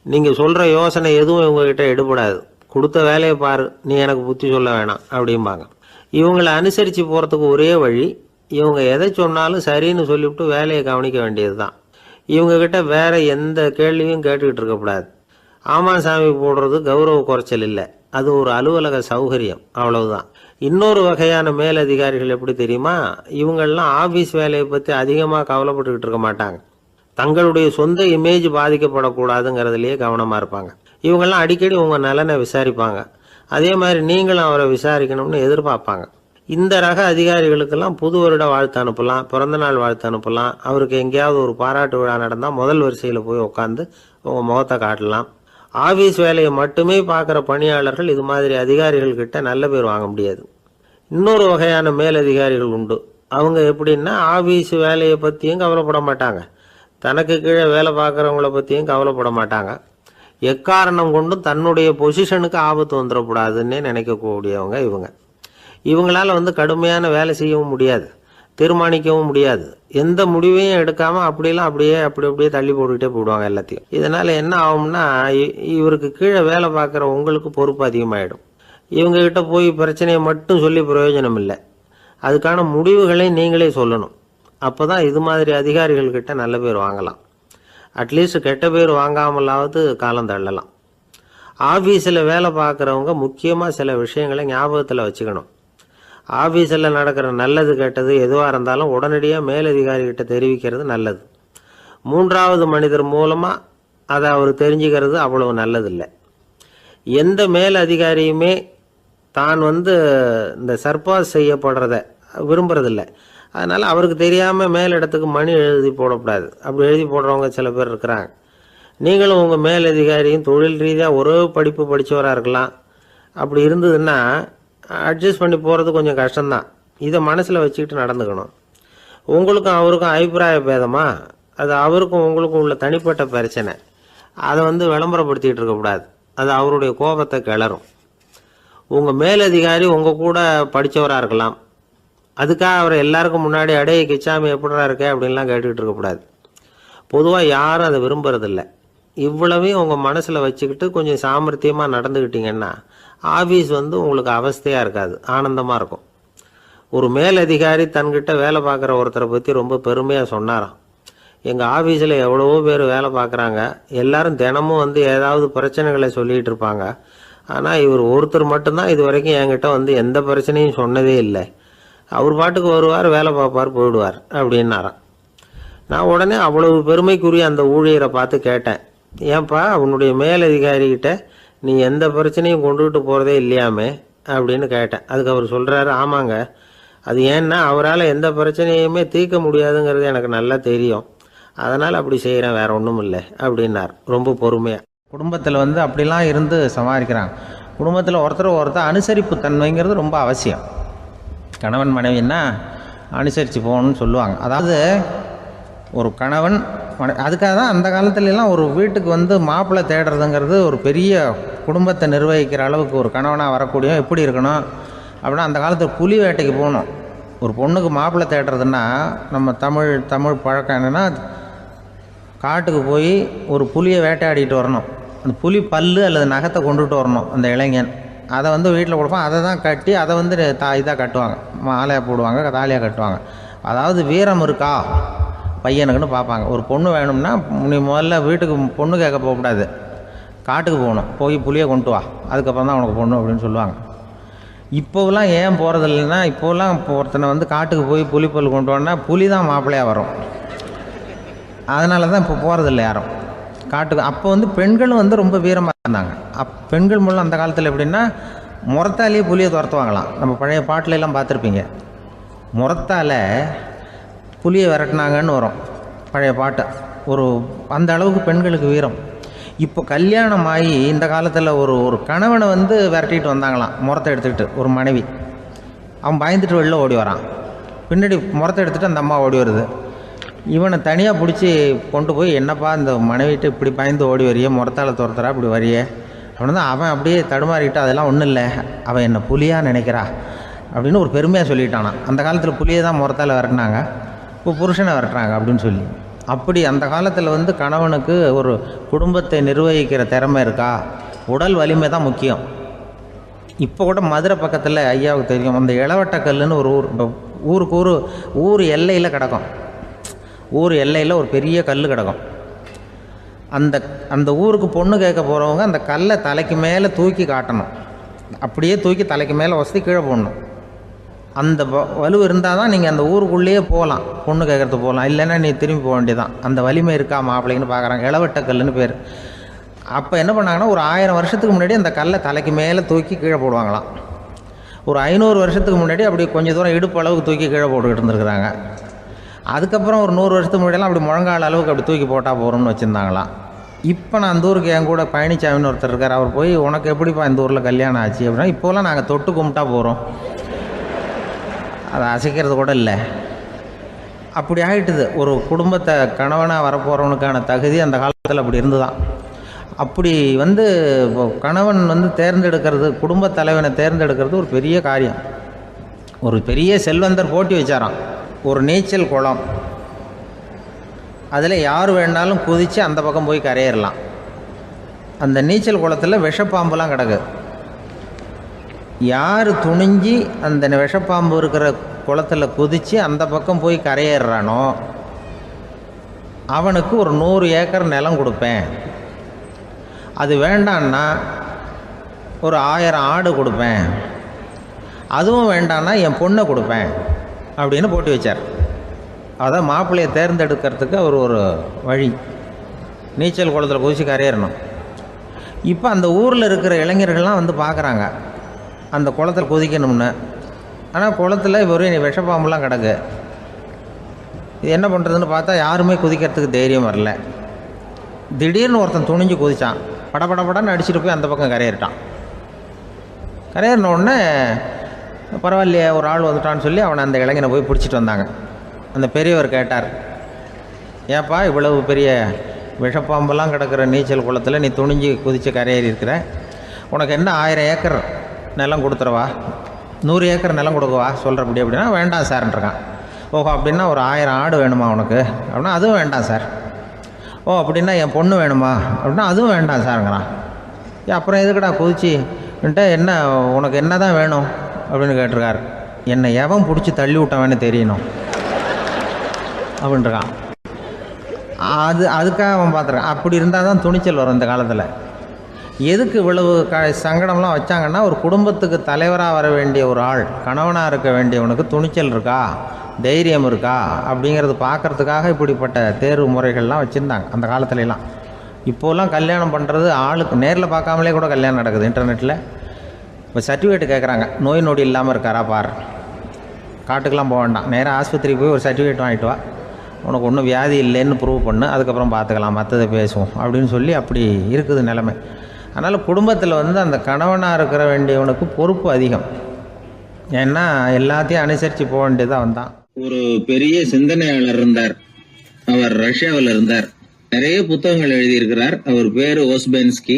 நீங்கள் சொல்கிற யோசனை எதுவும் இவங்ககிட்ட எடுபடாது. கொடுத்த வேலையை பாரு, நீ எனக்கு புத்தி சொல்ல வேணாம் அப்படிம்பாங்க. இவங்களை அனுசரித்து போகிறதுக்கு ஒரே வழி, இவங்க எதை சொன்னாலும் சரின்னு சொல்லிவிட்டு வேலையை கவனிக்க வேண்டியது தான். இவங்ககிட்ட வேற எந்த கேள்வியும் கேட்டுக்கிட்டு இருக்கக்கூடாது. ஆமாம் சாமி போடுறது கௌரவ குறைச்சல் இல்லை, அது ஒரு அலுவலக சௌகரியம், அவ்வளவுதான். இன்னொரு வகையான மேலதிகாரிகள் எப்படி தெரியுமா? இவங்கெல்லாம் ஆஃபீஸ் வேலையை பற்றி அதிகமாக கவலைப்பட்டுக்கிட்டு இருக்க மாட்டாங்க. தங்களுடைய சொந்த இமேஜ் பாதிக்கப்படக்கூடாதுங்கிறதுலையே கவனமாக இருப்பாங்க. இவங்கெல்லாம் அடிக்கடி உங்கள் நலனை விசாரிப்பாங்க. அதே மாதிரி நீங்களும் அவரை விசாரிக்கணும்னு எதிர்பார்ப்பாங்க. இந்த ரக அதிகாரிகளுக்கெல்லாம் புது வருட வாழ்த்து அனுப்பலாம், பிறந்தநாள் வாழ்த்து அனுப்பலாம். அவருக்கு எங்கேயாவது ஒரு பாராட்டு விழா நடந்தால் முதல் வரிசையில் போய் உட்காந்து உங்கள் முகத்தை காட்டலாம். ஆஃபீஸ் வேலையை மட்டுமே பார்க்குற பணியாளர்கள் இது மாதிரி அதிகாரிகள்கிட்ட நல்ல பேர் வாங்க முடியாது. இன்னொரு வகையான மேலதிகாரிகள் உண்டு. அவங்க எப்படின்னா, ஆஃபீஸ் வேலையை பற்றியும் கவலைப்பட மாட்டாங்க, தனக்கு கீழே வேலை பார்க்குறவங்கள பற்றியும் கவலைப்பட மாட்டாங்க. எக்காரணம் கொண்டும் தன்னுடைய பொசிஷனுக்கு ஆபத்து வந்துடக்கூடாதுன்னே நினைக்கக்கூடியவங்க இவங்க. இவங்களால் கடுமையான வேலை செய்யவும் முடியாது, தீர்மானிக்கவும் முடியாது. எந்த முடிவையும் எடுக்காமல் அப்படியே தள்ளி போட்டுக்கிட்டே போடுவாங்க எல்லாத்தையும். இதனால் என்ன ஆகும்னா, இவருக்கு கீழே வேலை பார்க்குற உங்களுக்கு பொறுப்பு அதிகமாகிடும். இவங்ககிட்ட போய் பிரச்சனையை மட்டும் சொல்லி பிரயோஜனம் இல்லை, அதுக்கான முடிவுகளை நீங்களே சொல்லணும். அப்போ தான் இது மாதிரி அதிகாரிகள்கிட்ட நல்ல பேர் வாங்கலாம். அட்லீஸ்ட் கெட்ட பேர் வாங்காமலாவது காலம் தள்ளலாம். ஆஃபீஸில் வேலை பார்க்குறவங்க முக்கியமாக சில விஷயங்களை ஞாபகத்தில் வச்சுக்கணும். ஆஃபீஸில் நடக்கிற நல்லது கெட்டது எதுவாக இருந்தாலும் உடனடியாக மேலதிகாரிகிட்ட தெரிவிக்கிறது நல்லது. 3வது மனிதர் மூலமாக அதை அவர் தெரிஞ்சுக்கிறது அவ்வளவு நல்லதில்லை. எந்த மேலதிகாரியுமே தான் இந்த சர்பாஸ் செய்யப்படுறத விரும்புறதில்லை. அதனால் அவருக்கு தெரியாமல் மேலிடத்துக்கு மணி எழுதி போடக்கூடாது. அப்படி எழுதி போடுறவங்க சில பேர் இருக்கிறாங்க. நீங்களும் உங்கள் மேலதிகாரியும் தொழில் ரீதியாக ஒரே படிப்பு படித்தவராக இருக்கலாம். அப்படி இருந்ததுன்னா அட்ஜஸ்ட் பண்ணி போகிறது கொஞ்சம் கஷ்டம்தான். இதை மனசில் வச்சுக்கிட்டு நடந்துக்கணும். உங்களுக்கும் அவருக்கும் அபிப்பிராய பேதமா, அது அவருக்கும் உங்களுக்கும் உள்ள தனிப்பட்ட பிரச்சனை, அதை விளம்பரப்படுத்திக்கிட்டு இருக்கக்கூடாது. அது அவருடைய கோபத்தை கிளறும். உங்கள் மேலதிகாரி உங்கள் கூட படித்தவராக இருக்கலாம், அதுக்காக அவரை எல்லாருக்கும் முன்னாடி அடைய கிச்சாமி எப்படா இருக்க அப்படின்லாம் கேட்டுக்கிட்டு இருக்கக்கூடாது. பொதுவாக யாரும் அதை விரும்புறதில்லை. இவ்வளவையும் உங்கள் மனசில் வச்சுக்கிட்டு கொஞ்சம் சாமர்த்தியமாக நடந்துக்கிட்டிங்கன்னா ஆஃபீஸ் உங்களுக்கு அவஸ்தையாக இருக்காது, ஆனந்தமாக இருக்கும். ஒரு மேலதிகாரி தன்கிட்ட வேலை பார்க்குற ஒருத்தரை பற்றி ரொம்ப பெருமையாக சொன்னாராம். எங்கள் ஆஃபீஸில் எவ்வளவோ பேர் வேலை பார்க்குறாங்க, எல்லாரும் தினமும் ஏதாவது பிரச்சனைகளை சொல்லிகிட்டு இருப்பாங்க. ஆனால் இவர் ஒருத்தர் மட்டும்தான் இது வரைக்கும் என்கிட்ட எந்த பிரச்சனையும் சொன்னதே இல்லை. அவர் பாட்டுக்கு வருவார், வேலை பார்ப்பார், போயிடுவார் அப்படின்னாராம். நான் உடனே அவ்வளவு பெருமைக்குரிய அந்த ஊழியரை பார்த்து கேட்டேன், ஏன்பா உன்னுடைய மேலதிகாரிகிட்ட நீ எந்த பிரச்சனையும் கொண்டுகிட்டு போகிறதே இல்லையாமே அப்படின்னு கேட்டேன். அதுக்கு அவர் சொல்கிறாரு, ஆமாங்க, அது ஏன்னா அவரால் எந்த பிரச்சனையுமே தீர்க்க முடியாதுங்கிறது எனக்கு நல்லா தெரியும், அதனால் அப்படி செய்கிறேன், வேற ஒன்றும் இல்லை அப்படின்னார் ரொம்ப பொறுமையாக. குடும்பத்தில் அப்படிலாம் இருந்து சமாளிக்கிறாங்க. குடும்பத்தில் ஒருத்தர் அனுசரிப்பு தன்மைங்கிறது ரொம்ப அவசியம். கணவன் மனைவின்னா அனுசரித்து போகணும்னு சொல்லுவாங்க. அதாவது ஒரு கணவன் அதுக்காக தான் அந்த காலத்துலலாம் ஒரு வீட்டுக்கு மாப்பிள்ளை தேடுறதுங்கிறது ஒரு பெரிய குடும்பத்தை நிர்வகிக்கிற அளவுக்கு ஒரு கணவனாக வரக்கூடிய எப்படி இருக்கணும் அப்படின்னா, அந்த காலத்தில் புலி வேட்டைக்கு போகணும். ஒரு பொண்ணுக்கு மாப்பிள்ளை தேடுறதுன்னா நம்ம தமிழ் பழக்கம் என்னென்னா, காட்டுக்கு போய் ஒரு புலியை வேட்டையாடிட்டு வரணும். அந்த புலி பல்லு அல்லது நகத்தை கொண்டுட்டு வரணும் அந்த இளைஞன். அதை வீட்டில் கொடுப்பான். அதை தான் கட்டி அதை இதாக கட்டுவாங்க, மாலையாக போடுவாங்க, தாலியாக கட்டுவாங்க. அதாவது வீரம் இருக்கா பையனுக்குன்னு பார்ப்பாங்க. ஒரு பொண்ணு வேணும்னா நீ முதல்ல வீட்டுக்கு பொண்ணு கேட்க போகக்கூடாது, காட்டுக்கு போகணும், போய் புலியை கொண்டு வா, அதுக்கப்புறம் தான் உனக்கு பொண்ணு அப்படின்னு சொல்லுவாங்க. இப்போலாம் ஏன் போகிறது இல்லைன்னா, இப்போலாம் ஒருத்தனை காட்டுக்கு போய் புலிப்பல் கொண்டு வரனா புலி தான் மாப்பிள்ளையாக வரும். அதனால தான் இப்போ போகிறதில்ல யாரும் காட்டுக்கு. அப்போ பெண்களும் ரொம்ப வீரமாக இருந்தாங்க. பெண்கள் மூலம் அந்த காலத்தில் எப்படின்னா, முறத்தாலேயே புலியை துரத்துவாங்களாம். நம்ம பழைய பாட்டிலெல்லாம் பார்த்துருப்பீங்க, முறத்தால் புலியை விரட்டினாங்கன்னு வரும் பழைய பாட்டு. அந்த அளவுக்கு பெண்களுக்கு வீரம். இப்போ கல்யாணம் ஆகி இந்த காலத்தில் ஒரு கணவனை விரட்டிட்டு வந்தாங்களாம் முறத்தை எடுத்துக்கிட்டு. ஒரு மனைவி அவன் பயந்துட்டு வெளில ஓடி வரான், பின்னாடி முறத்தை எடுத்துகிட்டு அந்த அம்மா ஓடி வருது. இவனை தனியாக பிடிச்சி கொண்டு போய், என்னப்பா இந்த மனைவிட்டு இப்படி பயந்து ஓடி வரையே, முறத்தால் துரத்துறா இப்படி வரையே அப்படின்னா, அவன் அப்படியே தடுமாறிக்கிட்டு, அதெல்லாம் ஒன்றும் இல்லை, அவன் என்ன புலியாக நினைக்கிறா அப்படின்னு ஒரு பெருமையாக சொல்லிட்டானான். அந்த காலத்தில் புலியை தான் முறத்தால் விரட்டினாங்க, இப்போ புருஷனை விரட்டுறாங்க அப்படின்னு சொல்லி. அப்படி அந்த காலத்தில் கணவனுக்கு ஒரு குடும்பத்தை நிர்வகிக்கிற திறமை இருக்கா, உடல் வலிமை தான் முக்கியம். இப்போ கூட மதுரை பக்கத்தில் ஐயாவுக்கு தெரியும், அந்த இளவட்டக்கல்லுன்னு ஒரு ஊருக்கு ஊர் எல்லையில் கிடக்கும். ஊர் எல்லையில் ஒரு பெரிய கல் கிடக்கும். அந்த ஊருக்கு பொண்ணு கேட்க போகிறவங்க அந்த கல்லை தலைக்கு மேலே தூக்கி காட்டணும், அப்படியே தூக்கி தலைக்கு மேலே வசதி கீழே போடணும். அந்த வலு இருந்தால் தான் நீங்கள் அந்த ஊருக்குள்ளேயே போகலாம், பொண்ணு கேட்குறதுக்கு போகலாம். இல்லைன்னா நீ திரும்பி போக வேண்டியதான். அந்த வலிமை இருக்கா மாப்பிள்ளைன்னு பார்க்குறாங்க. இளவட்டக்கல்லுன்னு பேர். அப்போ என்ன பண்ணாங்கன்னா, ஒரு 1000 வருஷத்துக்கு முன்னாடி அந்த கல்லை தலைக்கு மேலே தூக்கி கீழே போடுவாங்களாம். ஒரு 500 வருஷத்துக்கு முன்னாடி அப்படி கொஞ்சம் தூரம் இடுப்பு அளவுக்கு தூக்கி கீழே போட்டுக்கிட்டு இருந்துருக்குறாங்க. அதுக்கப்புறம் ஒரு 100 வருஷத்துக்கு முன்னாடியெல்லாம் அப்படி முழங்கால் அளவுக்கு அப்படி தூக்கி போட்டால் போகிறோம்னு வச்சுருந்தாங்களாம். இப்போ நான் அந்த ஊருக்கு என் கூட பழனிசாமின்னு ஒருத்தர் இருக்கார். அவர் போய், உனக்கு எப்படிப்பா இந்த ஊரில் கல்யாணம் ஆச்சு அப்படின்னா, இப்போலாம் நாங்கள் தொட்டு கும்பிட்டா போகிறோம், அதை அசைக்கிறது கூட இல்லை. அப்படி ஆகிட்டுது. ஒரு குடும்பத்தை கணவனாக வரப்போகிறவனுக்கான தகுதி அந்த காலத்தில் அப்படி இருந்துதான். அப்படி கணவன் தேர்ந்தெடுக்கிறது, குடும்ப தலைவனை தேர்ந்தெடுக்கிறது ஒரு பெரிய காரியம். ஒரு பெரிய செல்வந்தர் போட்டி வச்சாராம், ஒரு நீச்சல் குளம், அதில் யார் வேணாலும் குதித்து அந்த பக்கம் போய் கரையேறலாம். அந்த நீச்சல் குளத்தில் விஷப்பாம்புலாம் கிடக்கு. யார் துணிஞ்சி அந்த விஷப்பாம்பு இருக்கிற குளத்தில் குதித்து அந்த பக்கம் போய் கரையேறானோ அவனுக்கு ஒரு 100 ஏக்கர் நிலம் கொடுப்பேன், அது வேண்டான்னா ஒரு 1000 ஆடு கொடுப்பேன், அதுவும் வேண்டான்னா என் பொண்ணை கொடுப்பேன் அப்படின்னு போட்டி வச்சார். அதான் மாப்பிள்ளையை தேர்ந்தெடுக்கிறதுக்கு அவர் ஒரு வழி, நீச்சல் குளத்தில் குதித்து கரையேறணும். இப்போ அந்த ஊரில் இருக்கிற இளைஞர்கள்லாம் பார்க்குறாங்க அந்த குளத்தில் குதிக்கணும்னு. ஆனால் குளத்தில் ஒரு விஷப்பாம்புலாம் கிடக்கு. இது என்ன பண்ணுறதுன்னு பார்த்தா யாருமே குதிக்கிறதுக்கு தைரியம் வரல. திடீர்னு ஒருத்தன் துணிஞ்சு குதித்தான், படபடன்னு அடிச்சுட்டு போய் அந்த பக்கம் கரையேறிட்டான். கரையேறினோடனே பரவாயில்லையே ஒரு ஆள் வந்துட்டான்னு சொல்லி அவனை அந்த இளைஞனை போய் பிடிச்சிட்டு வந்தாங்க. அந்த பெரியவர் கேட்டார், ஏப்பா இவ்வளவு பெரிய விஷப்பாம்பெல்லாம் கிடக்கிற நீச்சல் குளத்தில் நீ துணிஞ்சு குதித்து கரையேறி இருக்கிற, உனக்கு என்ன 1000 ஏக்கர் நிலம் கொடுத்துறவா, 100 ஏக்கர் நிலம் கொடுக்கவா சொல்கிறப்படி அப்படின்னா, வேண்டாம் சார்ன்றான். ஓஹோ அப்படின்னா ஒரு 1000 ஆடு வேணுமா உனக்கு அப்படின்னா, அதுவும் வேண்டாம் சார். ஓ அப்படின்னா என் பொண்ணு வேணுமா அப்படின்னா அதுவும் வேண்டாம் சாருங்கிறான். அப்புறம் எதுக்குடா குதிச்சுன்ட்டு என்ன உனக்கு என்ன தான் வேணும் அப்படின்னு கேட்டிருக்காரு. என்னை எவன் பிடிச்சி தள்ளி விட்டவன்னு தெரியணும் அப்படின்ட்டுருக்கான். அதுக்காக அவன் பார்த்துருக்கான். அப்படி இருந்தால் தான் துணிச்சல் வரும் இந்த காலத்தில். எதுக்கு இவ்வளவு சங்கடம்லாம் வச்சாங்கன்னா, ஒரு குடும்பத்துக்கு தலைவராக வர வேண்டிய ஒரு ஆள், கணவனாக இருக்க வேண்டியவனுக்கு துணிச்சல் இருக்கா, தைரியம் இருக்கா அப்படிங்கிறது பார்க்குறதுக்காக இப்படிப்பட்ட தேர்வு முறைகள்லாம் வச்சுருந்தாங்க அந்த காலத்துலலாம். இப்போலாம் கல்யாணம் பண்ணுறது ஆளுக்கு நேரில் பார்க்காமலே கூட கல்யாணம் நடக்குது இன்டர்நெட்டில். இப்போ சர்டிஃபிகேட் கேட்குறாங்க, நோய் நொடி இல்லாமல் இருக்காரா பார். காட்டுக்கெலாம் போக வேண்டாம், நேராக ஆஸ்பத்திரிக்கு போய் ஒரு சர்டிஃபிகேட் வாங்கிட்டு வா, உனக்கு ஒன்றும் வியாதி இல்லைன்னு ப்ரூவ் பண்ணு, அதுக்கப்புறம் பார்த்துக்கலாம், மற்றதை பேசுவோம் அப்படின்னு சொல்லி அப்படி இருக்குது நிலைமை. அதனால் குடும்பத்தில் அந்த கணவனாக இருக்கிற வேண்டியவனுக்கு பொறுப்பு அதிகம். ஏன்னா எல்லாத்தையும் அனுசரித்து போக வேண்டியதாக வந்தான். ஒரு பெரிய சிந்தனையாளர் இருந்தார். அவர் ரஷ்யாவில் இருந்தார். நிறைய புத்தகங்கள் எழுதியிருக்கிறார். அவர் பேரு ஓஸ்பென்ஸ்கி.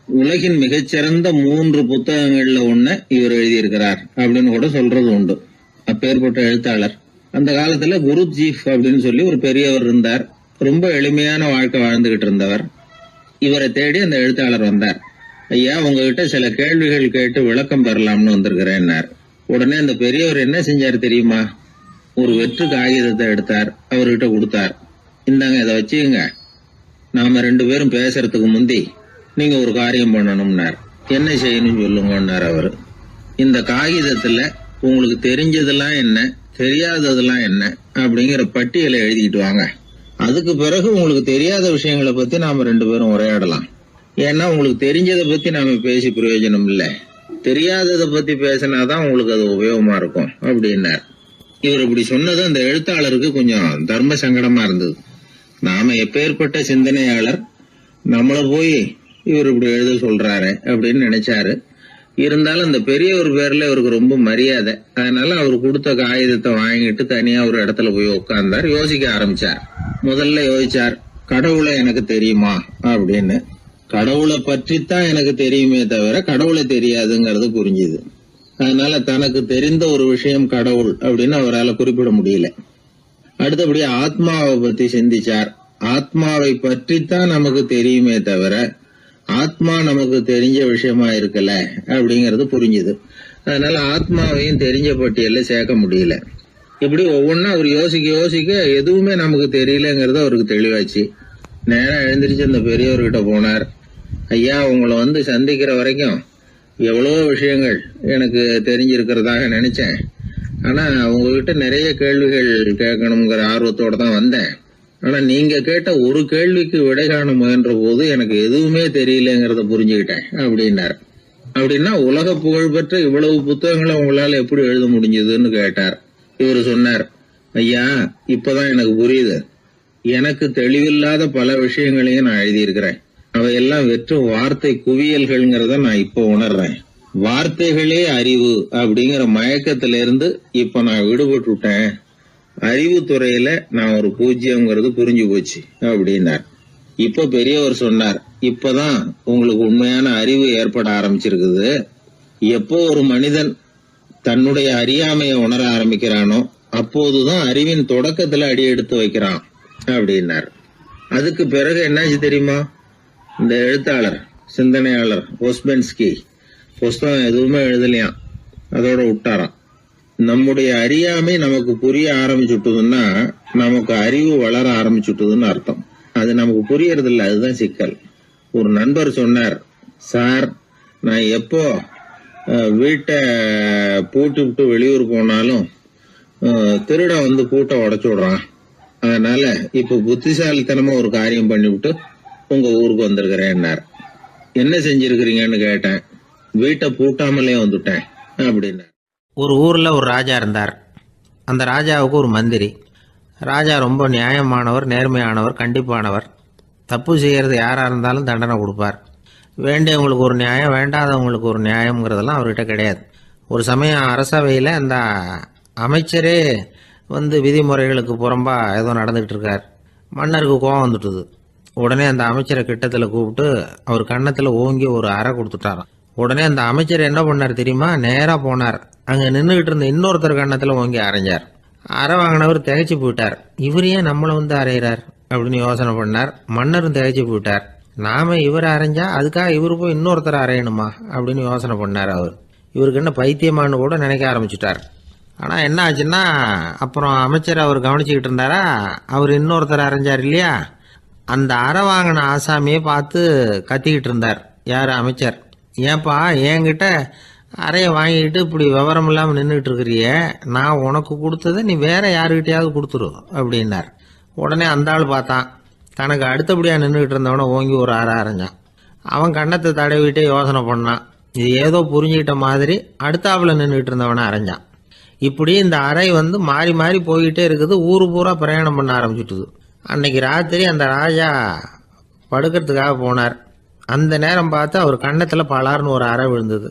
உலகின் மிகச்சிறந்த 3 புத்தகங்கள்ல ஒண்ணு இவர் எழுதியிருக்கிறார் அப்படின்னு கூட சொல்றது உண்டு. அப்பேற்பட்ட எழுத்தாளர். அந்த காலத்துல குருஜீஃப் அப்படின்னு சொல்லி ஒரு பெரியவர் இருந்தார். ரொம்ப எளிமையான வாழ்க்கை வாழ்ந்துகிட்டு இருந்தவர். இவரை தேடி அந்த எழுத்தாளர் வந்தார். ஐயா, உங்ககிட்ட சில கேள்விகள் கேட்டு விளக்கம் பெறலாம்னு வந்திருக்கிறேன்னார். உடனே அந்த பெரியவர் என்ன செஞ்சார் தெரியுமா? ஒரு வெற்று காகிதத்தை எடுத்தார், அவர்கிட்ட கொடுத்தார். இந்தாங்க, இதை வச்சுக்கங்க, நாம 2 பேரும் பேசுறதுக்கு முந்தி நீங்க ஒரு காரியம் பண்ணணும்னார். என்ன செய்யணும்னு சொல்லுங்கன்னார் அவரு. இந்த காகிதத்துல உங்களுக்கு தெரிஞ்சதெல்லாம் என்ன, தெரியாததெல்லாம் என்ன அப்படிங்கிற பட்டியலை எழுதிட்டு வாங்க. அதுக்கு பிறகு உங்களுக்கு தெரியாத விஷயங்களை பத்தி நாம 2 பேரும் உரையாடலாம். ஏன்னா உங்களுக்கு தெரிஞ்சதை பத்தி நாம பேசி பிரயோஜனம் இல்ல, தெரியாததை பத்தி பேசினாதான் உங்களுக்கு அது உபயோகமா இருக்கும் அப்படின்னார். இவர் இப்படி சொன்னது அந்த எழுத்தாளருக்கு கொஞ்சம் தர்ம சங்கடமா இருந்தது. நாம எப்பேற்பட்ட சிந்தனையாளர், நம்மள போய் இவர் இப்படி எழுத சொல்றாரு அப்படின்னு நினைச்சாரு. இருந்தாலும் அந்த பெரியவர் பேர்ல இவருக்கு ரொம்ப மரியாதை. அதனால அவர் கொடுத்த காகிதத்தை வாங்கிட்டு தனியா ஒரு இடத்துல போய் உட்கார்ந்தார். யோசிக்க ஆரம்பிச்சார். முதல்ல யோசிச்சார், கடவுளை எனக்கு தெரியுமா அப்படின்னு. கடவுளை பற்றித்தான் எனக்கு தெரியுமே தவிர கடவுளை தெரியாதுங்கிறது புரிஞ்சுது. அதனால தனக்கு தெரிந்த ஒரு விஷயம் கடவுள் அப்படின்னு அவரால் குறிப்பிட முடியல. அடுத்தபடி ஆத்மாவை பத்தி சிந்திச்சார். ஆத்மாவை பற்றித்தான் நமக்கு தெரியுமே தவிர ஆத்மா நமக்கு தெரிஞ்ச விஷயமா இருக்கல அப்படிங்கறது புரிஞ்சுது. அதனால ஆத்மாவையும் தெரிஞ்ச பட்டியல்ல சேர்க்க முடியல. இப்படி ஒவ்வொன்னா அவர் யோசிக்க யோசிக்க எதுவுமே நமக்கு தெரியலங்கிறது அவருக்கு தெளிவாச்சு. நேரம் எழுந்திரிச்சு அந்த பெரியவர்கிட்ட போனார். ஐயா, உங்களை சந்திக்கிற வரைக்கும் எவ்வளவோ விஷயங்கள் எனக்கு தெரிஞ்சிருக்கிறதாக நினைச்சேன். ஆனா உங்ககிட்ட நிறைய கேள்விகள் கேட்கணுங்கிற ஆர்வத்தோட தான் வந்தேன். ஆனா நீங்க கேட்ட ஒரு கேள்விக்கு விடை காண முயன்ற போது எனக்கு எதுவுமே தெரியலங்கிறத புரிஞ்சுக்கிட்டேன் அப்படின்னார். அப்படின்னா உலக புகழ்பெற்ற இவ்வளவு புத்தகங்களை உங்களால எப்படி எழுத முடிஞ்சதுன்னு கேட்டார். இவர் சொன்னார், ஐயா, இப்பதான் எனக்கு புரியுது. எனக்கு தெளிவில்லாத பல விஷயங்களையும் நான் எழுதியிருக்கிறேன். அவையெல்லாம் வெறும் வார்த்தை குவியல்கள்ங்கிறத நான் இப்ப உணர்றேன். வார்த்தைகளே அறிவு அப்படிங்கிற மயக்கத்திலிருந்து இப்ப நான் விடுபட்டுட்டேன். அறிவுத்துறையில நான் ஒரு பூஜ்யம்ங்கிறது புரிஞ்சு போச்சு அப்படின்னார். இப்ப பெரியவர் சொன்னார், இப்பதான் உங்களுக்கு உண்மையான அறிவு ஏற்பட ஆரம்பிச்சிருக்குது. எப்போ ஒரு மனிதன் தன்னுடைய அறியாமையை உணர ஆரம்பிக்கிறானோ அப்போதுதான் அறிவின் தொடக்கத்துல அடி எடுத்து வைக்கிறான் அப்படின்னார். அதுக்கு பிறகு என்னாச்சு தெரியுமா? இந்த எழுத்தாளர், சிந்தனையாளர் ஓஸ்பென்ஸ்கி புஸ்தகம் எதுவுமே எழுதலையாம், அதோட விட்டாராம். நம்முடைய அறியாமை நமக்கு புரிய ஆரம்பிச்சுட்டுதுன்னா நமக்கு அறிவு வளர ஆரம்பிச்சுட்டுதுன்னு அர்த்தம். அது நமக்கு புரியறது இல்லை, அதுதான் சிக்கல். ஒரு நண்பர் சொன்னார், சார், நான் எப்போ வீட்டை பூட்டி விட்டு வெளியூர் போனாலும் திருடன் பூட்டை உடைச்சு விடுறான். அதனால இப்ப புத்திசாலித்தனமா ஒரு காரியம் பண்ணிவிட்டு உங்க ஊருக்கு வந்திருக்கிறேன்னார். என்ன செஞ்சிருக்கிறீங்கன்னு கேட்டேன். வீட்டை பூட்டாமலே வந்துட்டேன் அப்படின்னார். ஒரு ஊரில் ஒரு ராஜா இருந்தார். அந்த ராஜாவுக்கு ஒரு மந்திரி. ராஜா ரொம்ப நியாயமானவர், நேர்மையானவர், கண்டிப்பானவர். தப்பு செய்கிறது யாராக இருந்தாலும் தண்டனை கொடுப்பார். வேண்டியவங்களுக்கு ஒரு நியாயம், வேண்டாதவங்களுக்கு ஒரு நியாயங்கிறதெல்லாம் அவர்கிட்ட கிடையாது. ஒரு சமயம் அரசவையில் அந்த அமைச்சரே விதிமுறைகளுக்கு புறம்பா ஏதோ நடந்துகிட்டு இருக்கார். மன்னருக்கு கோபம் வந்துட்டுது. உடனே அந்த அமைச்சரை கிட்டத்தில் கூப்பிட்டு அவர் கன்னத்தில் ஓங்கி ஒரு அறை கொடுத்துட்டாராம். உடனே அந்த அமைச்சர் என்ன பண்ணார் தெரியுமா? நேராக போனார். அங்கே நின்றுகிட்டு இருந்த இன்னொருத்தர் கன்னத்தில் ஓங்கி அரைஞ்சார். அறை வாங்கினவர் திகைச்சு போயிட்டார். இவர் ஏன் நம்மளை வந்து அறையிறார் அப்படின்னு யோசனை பண்ணார். மன்னரும் திகைச்சு போயிட்டார். நாம இவரை அரைஞ்சா அதுக்காக இவரு போய் இன்னொருத்தரை அரையணுமா அப்படின்னு யோசனை பண்ணார். இவருக்கு என்ன பைத்தியமானு கூட நினைக்க ஆரம்பிச்சுட்டார். ஆனால் என்ன ஆச்சுன்னா, அப்புறம் அமைச்சர் அவர் கவனிச்சுக்கிட்டு இருந்தாரா, அவர் இன்னொருத்தரை அரைஞ்சார் இல்லையா, அந்த அறை வாங்கின ஆசாமியை பார்த்து கத்திக்கிட்டு இருந்தார். யார்? அமைச்சர். ஏன்பா என்கிட்ட அறையை வாங்கிக்கிட்டு இப்படி விவரம் இல்லாமல் நின்றுட்டு இருக்கிறிய, நான் உனக்கு கொடுத்ததை நீ வேற யாருக்கிட்டையாவது கொடுத்துரு அப்படின்னார். உடனே அந்த ஆள் பார்த்தான், தனக்கு அடுத்தபடியாக நின்றுக்கிட்டு இருந்தவனை ஓங்கி ஒரு அறை அரைஞ்சான். அவன் கண்ணத்தை தடவிட்டே யோசனை பண்ணான். இது ஏதோ புரிஞ்சுக்கிட்ட மாதிரி அடுத்தாப்புல நின்றுக்கிட்டு இருந்தவனை அரைஞ்சான். இப்படி இந்த அறை வந்து மாறி மாறி போய்கிட்டே இருக்குது. ஊரு பூரா பிரயாணம் பண்ண ஆரம்பிச்சுட்டுது. அன்னைக்கு ராத்திரி அந்த ராஜா படுக்கிறதுக்காக போனார். அந்த நேரம் பார்த்து அவர் கன்னத்தில் பலார்னு ஒரு அறை விழுந்தது.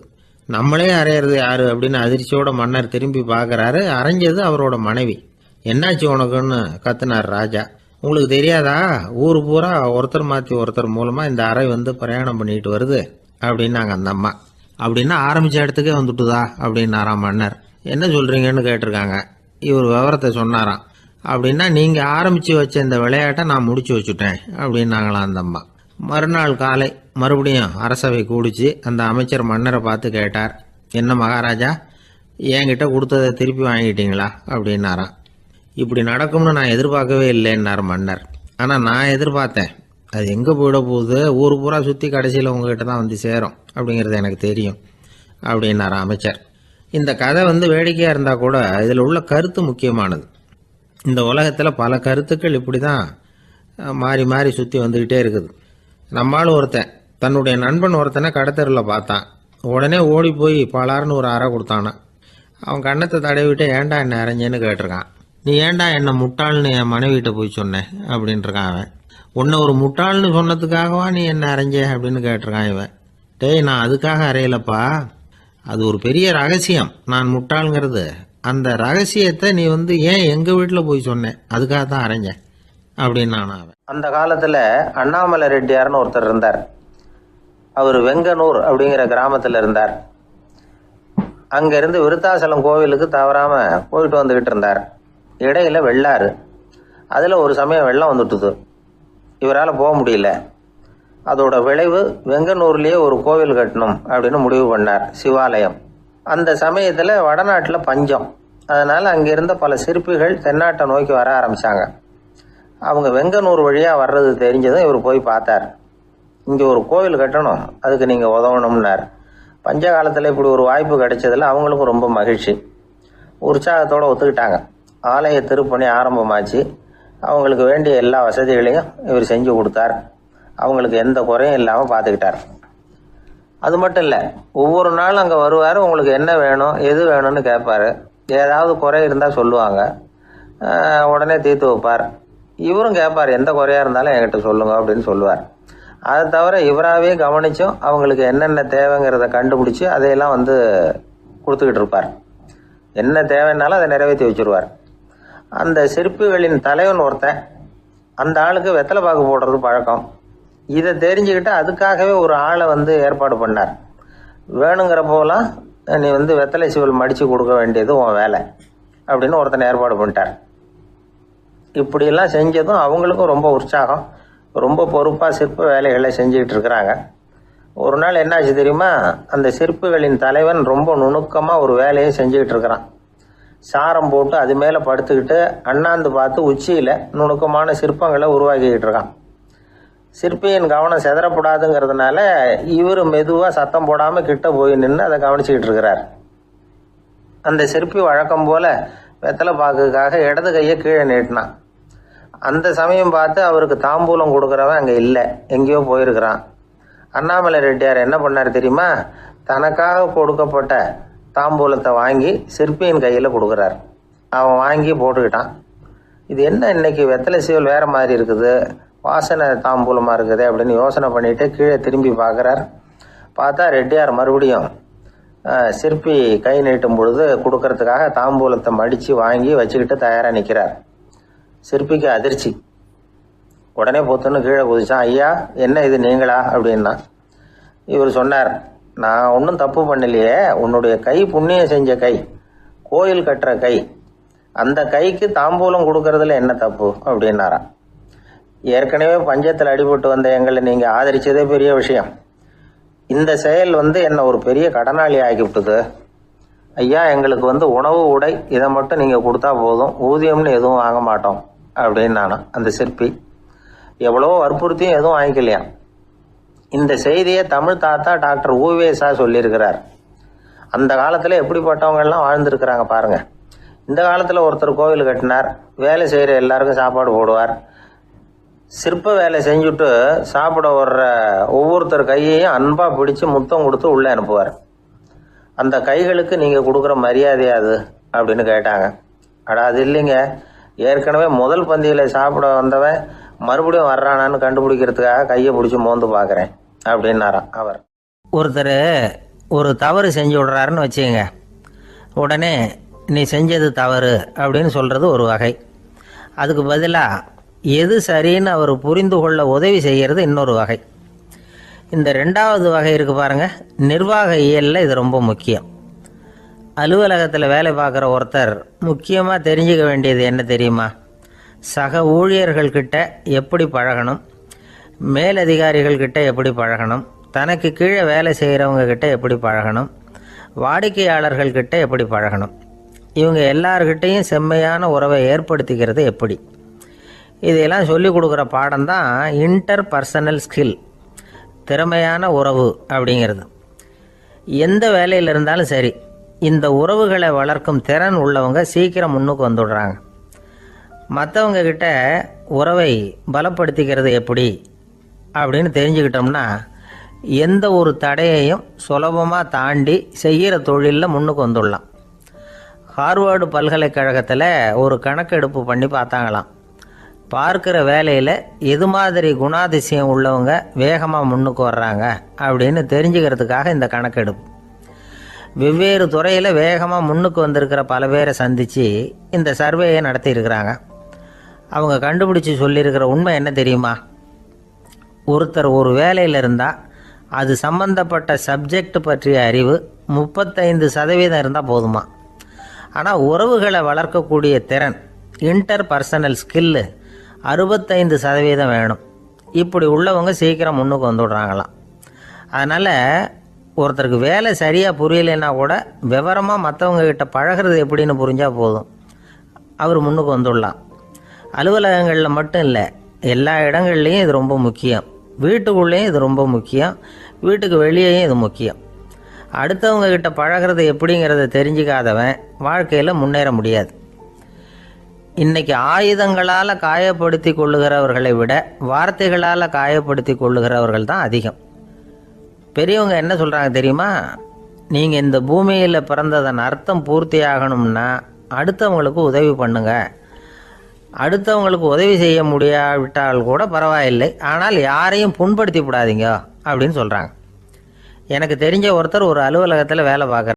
நம்மளே அரையிறது யாரு அப்படின்னு அதிர்ச்சியோட மன்னர் திரும்பி பார்க்குறாரு. அரைஞ்சது அவரோட மனைவி. என்னாச்சு உனக்குன்னு கத்துனார் ராஜா. உங்களுக்கு தெரியாதா, ஊர் பூரா ஒருத்தர் மாற்றி ஒருத்தர் மூலமாக இந்த அறை வந்து பிரயாணம் பண்ணிட்டு வருது அப்படின்னாங்க அந்த அம்மா. அப்படின்னா ஆரம்பித்த இடத்துக்கே வந்துட்டுதா அப்படின்னாராம் மன்னர். என்ன சொல்கிறீங்கன்னு கேட்டிருக்காங்க. இவர் விவரத்தை சொன்னாராம். அப்படின்னா நீங்கள் ஆரம்பித்து வச்ச இந்த விளையாட்டை நான் முடிச்சு வச்சுட்டேன் அப்படின்னாங்களாம் அந்த அம்மா. மறுநாள் காலை மறுபடியும் அரசவை கூடிச்சு. அந்த அமைச்சர் மன்னரை பார்த்து கேட்டார், என்ன மகாராஜா, என்கிட்ட கொடுத்ததை திருப்பி வாங்கிட்டீங்களா அப்படின்னாராம். இப்படி நடக்கும்னு நான் எதிர்பார்க்கவே இல்லைன்னார் மன்னர். ஆனால் நான் எதிர்பார்த்தேன். அது எங்கே போயிட போகுது, ஊர் பூரா சுற்றி கடைசியில் உங்ககிட்ட தான் வந்து சேரும் அப்படிங்கிறது எனக்கு தெரியும் அப்படின்னாராம் அமைச்சர். இந்த கதை வந்து வேடிக்கையாக இருந்தால் கூட இதில் உள்ள கருத்து முக்கியமானது. இந்த உலகத்தில் பல கருத்துக்கள் இப்படி தான் மாறி மாறி சுற்றி வந்துக்கிட்டே இருக்குது. நம்மளும் ஒருத்தன் தன்னுடைய நண்பன் ஒருத்தனை கடத்தெருவில் பார்த்தான். உடனே ஓடி போய் பலார்னு ஒரு அறை கொடுத்தானா. அவன் கண்ணத்தை தடவிட்டு ஏன்டா என்ன அரைஞ்சேன்னு கேட்டிருக்கான். நீ ஏன்டா என்ன முட்டாள்னு என் மனைவிட்ட போய் சொன்னேன் அப்படின்ட்டுருக்கான் அவன். உன்னை ஒரு முட்டாள்னு சொன்னதுக்காகவா நீ என்ன அரைஞ்சே அப்படின்னு கேட்டிருக்கான் இவன். டேய், நான் அதுக்காக அறையலப்பா, அது ஒரு பெரிய ரகசியம். நான் முட்டாளுங்கிறது அந்த ரகசியத்தை நீ வந்து ஏன் எங்கள் வீட்டில் போய் சொன்னேன், அதுக்காக தான் அரைஞ்சேன் அப்படின்னு நான் அவன். அந்த காலத்தில் அண்ணாமலை ரெட்டியார்னு ஒருத்தர் இருந்தார். அவர் வெங்கனூர் அப்படிங்கிற கிராமத்தில் இருந்தார். அங்கேருந்து விருத்தாசலம் கோவிலுக்கு தவறாமல் போயிட்டு வந்துக்கிட்டு இருந்தார். இடையில வெள்ளாறு, அதில் ஒரு சமயம் வெள்ளம் வந்துட்டுது. இவரால் போக முடியல. அதோட விளைவு வெங்கனூர்லேயே ஒரு கோவில் கட்டணும் அப்படின்னு முடிவு பண்ணார், சிவாலயம். அந்த சமயத்தில் வடநாட்டில் பஞ்சம். அதனால் அங்கே இருந்த பல சிற்பிகள் தென்னாட்டை நோக்கி வர ஆரம்பித்தாங்க. அவங்க வெங்கனூர் வழியாக வர்றது தெரிஞ்சதும் இவர் போய் பார்த்தார். இங்கே ஒரு கோவில் கட்டணும், அதுக்கு நீங்கள் உதவணும்னார். பஞ்ச காலத்தில் இப்படி ஒரு வாய்ப்பு கிடைச்சதில் அவங்களுக்கும் ரொம்ப மகிழ்ச்சி. உற்சாகத்தோடு ஒத்துக்கிட்டாங்க. ஆலய திருப்பணி ஆரம்பமாச்சு. அவங்களுக்கு வேண்டிய எல்லா வசதிகளையும் இவர் செஞ்சு கொடுத்தார். அவங்களுக்கு எந்த குறையும் இல்லாமல் பார்த்துக்கிட்டார். அது மட்டும் இல்லை, ஒவ்வொரு நாளும் அங்கே வருவார். உங்களுக்கு என்ன வேணும், எது வேணும்னு கேட்பார். ஏதாவது குறை இருந்தால் சொல்லுவாங்க, உடனே தீர்த்து வைப்பார். இவரும் கேட்பார், எந்த குறையாக இருந்தாலும் என்கிட்ட சொல்லுங்க அப்படின்னு சொல்லுவார். அதை தவிர இவராகவே கவனிச்சும் அவங்களுக்கு என்னென்ன தேவைங்கிறத கண்டுபிடிச்சி அதையெல்லாம் வந்து கொடுத்துக்கிட்டு இருப்பார். என்ன தேவைன்னாலும் அதை நிறைவேற்றி வச்சுருவார். அந்த சிற்பிகளின் தலைவன் ஒருத்தன், அந்த ஆளுக்கு வெத்தலை பாக்கு போடுறது பழக்கம். இதை தெரிஞ்சுக்கிட்டு அதுக்காகவே ஒரு ஆளை வந்து ஏற்பாடு பண்ணார். வேணுங்கிறப்போலாம் நீ வந்து வெத்தலை சீவல் மடித்து கொடுக்க வேண்டியது உன் வேலை அப்படின்னு ஒருத்தனை ஏற்பாடு பண்ணிட்டார். இப்படியெல்லாம் செஞ்சதும் அவங்களுக்கும் ரொம்ப உற்சாகம். ரொம்ப பொறுப்பாக சிற்ப வேலைகளை செஞ்சுக்கிட்டு இருக்கிறாங்க. ஒரு நாள் என்னாச்சு தெரியுமா, அந்த சிற்பிகளின் தலைவன் ரொம்ப நுணுக்கமாக ஒரு வேலையை செஞ்சுக்கிட்டு இருக்கிறான். சாரம் போட்டு அது மேலே படுத்துக்கிட்டு அண்ணாந்து பார்த்து உச்சியில் நுணுக்கமான சிற்பங்களை உருவாக்கிக்கிட்டு இருக்கான். சிற்பியின் கவனம் செதறப்படாதுங்கிறதுனால இவர் மெதுவாக சத்தம் போடாமல் கிட்ட போய் நின்று அதை கவனிச்சுக்கிட்டு இருக்கிறார். அந்த சிற்பி வழக்கம் போல் வெத்தலை பாக்குக்காக இடது கையை கீழே நீட்டினான். அந்த சமயம் பார்த்து அவருக்கு தாம்பூலம் கொடுக்குறவன் அங்கே இல்லை, எங்கேயோ போயிருக்கிறான். அண்ணாமலை ரெட்டியார் என்ன பண்ணார் தெரியுமா, தனக்காக கொடுக்கப்பட்ட தாம்பூலத்தை வாங்கி சிற்பியின் கையில் கொடுக்குறார். அவன் வாங்கி போட்டுக்கிட்டான். இது என்ன இன்னைக்கு வெத்தலை சீவல் வேறு மாதிரி இருக்குது, வாசனை தாம்பூலமாக இருக்குது அப்படின்னு யோசனை பண்ணிவிட்டு கீழே திரும்பி பார்க்குறார். பார்த்தா ரெட்டியார் மறுபடியும் சிற்பி கை நீட்டும் பொழுது கொடுக்கறதுக்காக தாம்பூலத்தை மடித்து வாங்கி வச்சுக்கிட்டு தயாராக நிற்கிறார். சிற்பிக்கு அதிர்ச்சி. உடனே பொத்துன்னு கீழே குதிச்சான். ஐயா, என்ன இது நீங்களா அப்படின்னா. இவர் சொன்னார், நான் ஒன்றும் தப்பு பண்ணலையே, உன்னுடைய கை புண்ணியம் செஞ்ச கை, கோயில் கட்டுற கை, அந்த கைக்கு தாம்பூலம் கொடுக்கறதுல என்ன தப்பு அப்படின்னாராம். ஏற்கனவே பஞ்சத்தில் அடிபட்டு வந்த எங்களை நீங்கள் ஆதரிச்சதே பெரிய விஷயம். இந்த செயல் என்னை ஒரு பெரிய கடனாளி ஆகிவிட்டுது. ஐயா, எங்களுக்கு உணவு உடை இதை மட்டும் நீங்கள் கொடுத்தா போதும், ஊதியம்னு எதுவும் வாங்க மாட்டோம் அப்படின்னு நானும். அந்த சிற்பி எவ்வளோ வற்புறுத்தியும் எதுவும் வாங்கிக்கலையா. இந்த செய்தியை தமிழ் தாத்தா டாக்டர் ஊவேசா சொல்லியிருக்கிறார். அந்த காலத்தில் எப்படிப்பட்டவங்கெல்லாம் வாழ்ந்துருக்கிறாங்க பாருங்கள். இந்த காலத்தில் ஒருத்தர் கோவில் கட்டினார், வேலை செய்கிற எல்லாருக்கும் சாப்பாடு போடுவார். சிற்ப வேலை செஞ்சுட்டு சாப்பிட வர்ற ஒவ்வொருத்தர் கையையும் அன்பாக பிடிச்சி முத்தம் கொடுத்து உள்ளே அனுப்புவார். அந்த கைகளுக்கு நீங்கள் கொடுக்குற மரியாதையா அது அப்படின்னு கேட்டாங்க. அது இல்லைங்க, ஏற்கனவே முதல் பந்தியில் சாப்பிட வந்தவன் மறுபடியும் வர்றானான்னு கண்டுபிடிக்கிறதுக்காக கையை பிடிச்சி மோந்து பார்க்குறேன் அப்படின்னாராம் அவர். ஒருத்தர் ஒரு தவறு செஞ்சு விடுறாருன்னு வச்சுக்கோங்க, உடனே நீ செஞ்சது தவறு அப்படின்னு சொல்கிறது ஒரு வகை. அதுக்கு பதிலாக எது சரின்னு அவர் புரிந்து கொள்ள உதவி செய்கிறது இன்னொரு வகை. இந்த ரெண்டாவது வகை இருக்குது பாருங்கள், நிர்வாக இயலில் இது ரொம்ப முக்கியம். அலுவலகத்தில் வேலை பார்க்குற ஒருத்தர் முக்கியமாக தெரிஞ்சுக்க வேண்டியது என்ன தெரியுமா? சக ஊழியர்கள்கிட்ட எப்படி பழகணும், மேலதிகாரிகள்கிட்ட எப்படி பழகணும், தனக்கு கீழே வேலை செய்கிறவங்கக்கிட்ட எப்படி பழகணும், வாடிக்கையாளர்கள்கிட்ட எப்படி பழகணும், இவங்க எல்லார்கிட்டையும் செம்மையான உறவை ஏற்படுத்திக்கிறது எப்படி. இதையெல்லாம் சொல்லிக் கொடுக்குற பாடம் தான் இன்டர் பர்சனல் ஸ்கில், திறமையான உறவு அப்படிங்கிறது. எந்த வேலையில் இருந்தாலும் சரி, இந்த உறவுகளை வளர்க்கும் திறன் உள்ளவங்க சீக்கிரம் முன்னுக்கு வந்துடுறாங்க. மற்றவங்க கிட்ட உறவை பலப்படுத்திக்கிறது எப்படி அப்படின்னு தெரிஞ்சுக்கிட்டோம்னா எந்த ஒரு தடையையும் சுலபமாக தாண்டி செய்கிற தொழிலில் முன்னுக்கு வந்துடலாம். ஹார்வர்டு பல்கலைக்கழகத்தில் ஒரு கணக்கெடுப்பு பண்ணி பார்த்தாங்களாம். பார்க்குற வேலையில் எது மாதிரி குணாதிசயம் உள்ளவங்க வேகமாக முன்னுக்கு வர்றாங்க அப்படின்னு தெரிஞ்சுக்கிறதுக்காக இந்த கணக்கெடுப்பு. வெவ்வேறு துறையில் வேகமாக முன்னுக்கு வந்திருக்கிற பல பேரை சந்தித்து இந்த சர்வேயை நடத்தியிருக்கிறாங்க. அவங்க கண்டுபிடிச்சி சொல்லியிருக்கிற உண்மை என்ன தெரியுமா? ஒருத்தர் ஒரு வேலையில் இருந்தால் அது சம்பந்தப்பட்ட சப்ஜெக்ட் பற்றிய அறிவு 35% இருந்தால் போதுமா. ஆனால் உறவுகளை வளர்க்கக்கூடிய திறன், இன்டர் பர்சனல் ஸ்கில்லு 65% வேணும். இப்படி உள்ளவங்க சீக்கிரம் முன்னுக்கு வந்துடுறாங்களாம். அதனால் ஒருத்தருக்கு வேலை சரியாக புரியலைன்னா கூட விவரமாக மற்றவங்கக்கிட்ட பழகிறது எப்படின்னு புரிஞ்சால் போதும், அவர் முன்னுக்கு வந்துடலாம். அலுவலகங்களில் மட்டும் இல்லை, எல்லா இடங்கள்லேயும் இது ரொம்ப முக்கியம். வீட்டுக்குள்ளேயும் இது ரொம்ப முக்கியம், வீட்டுக்கு வெளியேயும் இது முக்கியம். அடுத்தவங்கக்கிட்ட பழகிறது எப்படிங்கிறத தெரிஞ்சிக்காதவன் வாழ்க்கையில் முன்னேற முடியாது. இன்றைக்கி ஆயுதங்களால் காயப்படுத்தி கொள்ளுகிறவர்களை விட வார்த்தைகளால் காயப்படுத்தி கொள்ளுகிறவர்கள் தான் அதிகம். பெரியவங்க என்ன சொல்கிறாங்க தெரியுமா? நீங்கள் இந்த பூமியில் பிறந்ததன் அர்த்தம் பூர்த்தி ஆகணும்னா அடுத்தவங்களுக்கு உதவி பண்ணுங்க. அடுத்தவங்களுக்கு உதவி செய்ய முடியாவிட்டால் கூட பரவாயில்லை, ஆனால் யாரையும் புண்படுத்தி விடாதீங்க அப்படின்னு சொல்கிறாங்க. எனக்கு தெரிஞ்ச ஒருத்தர் ஒரு அலுவலகத்தில் வேலை பார்க்குறார்.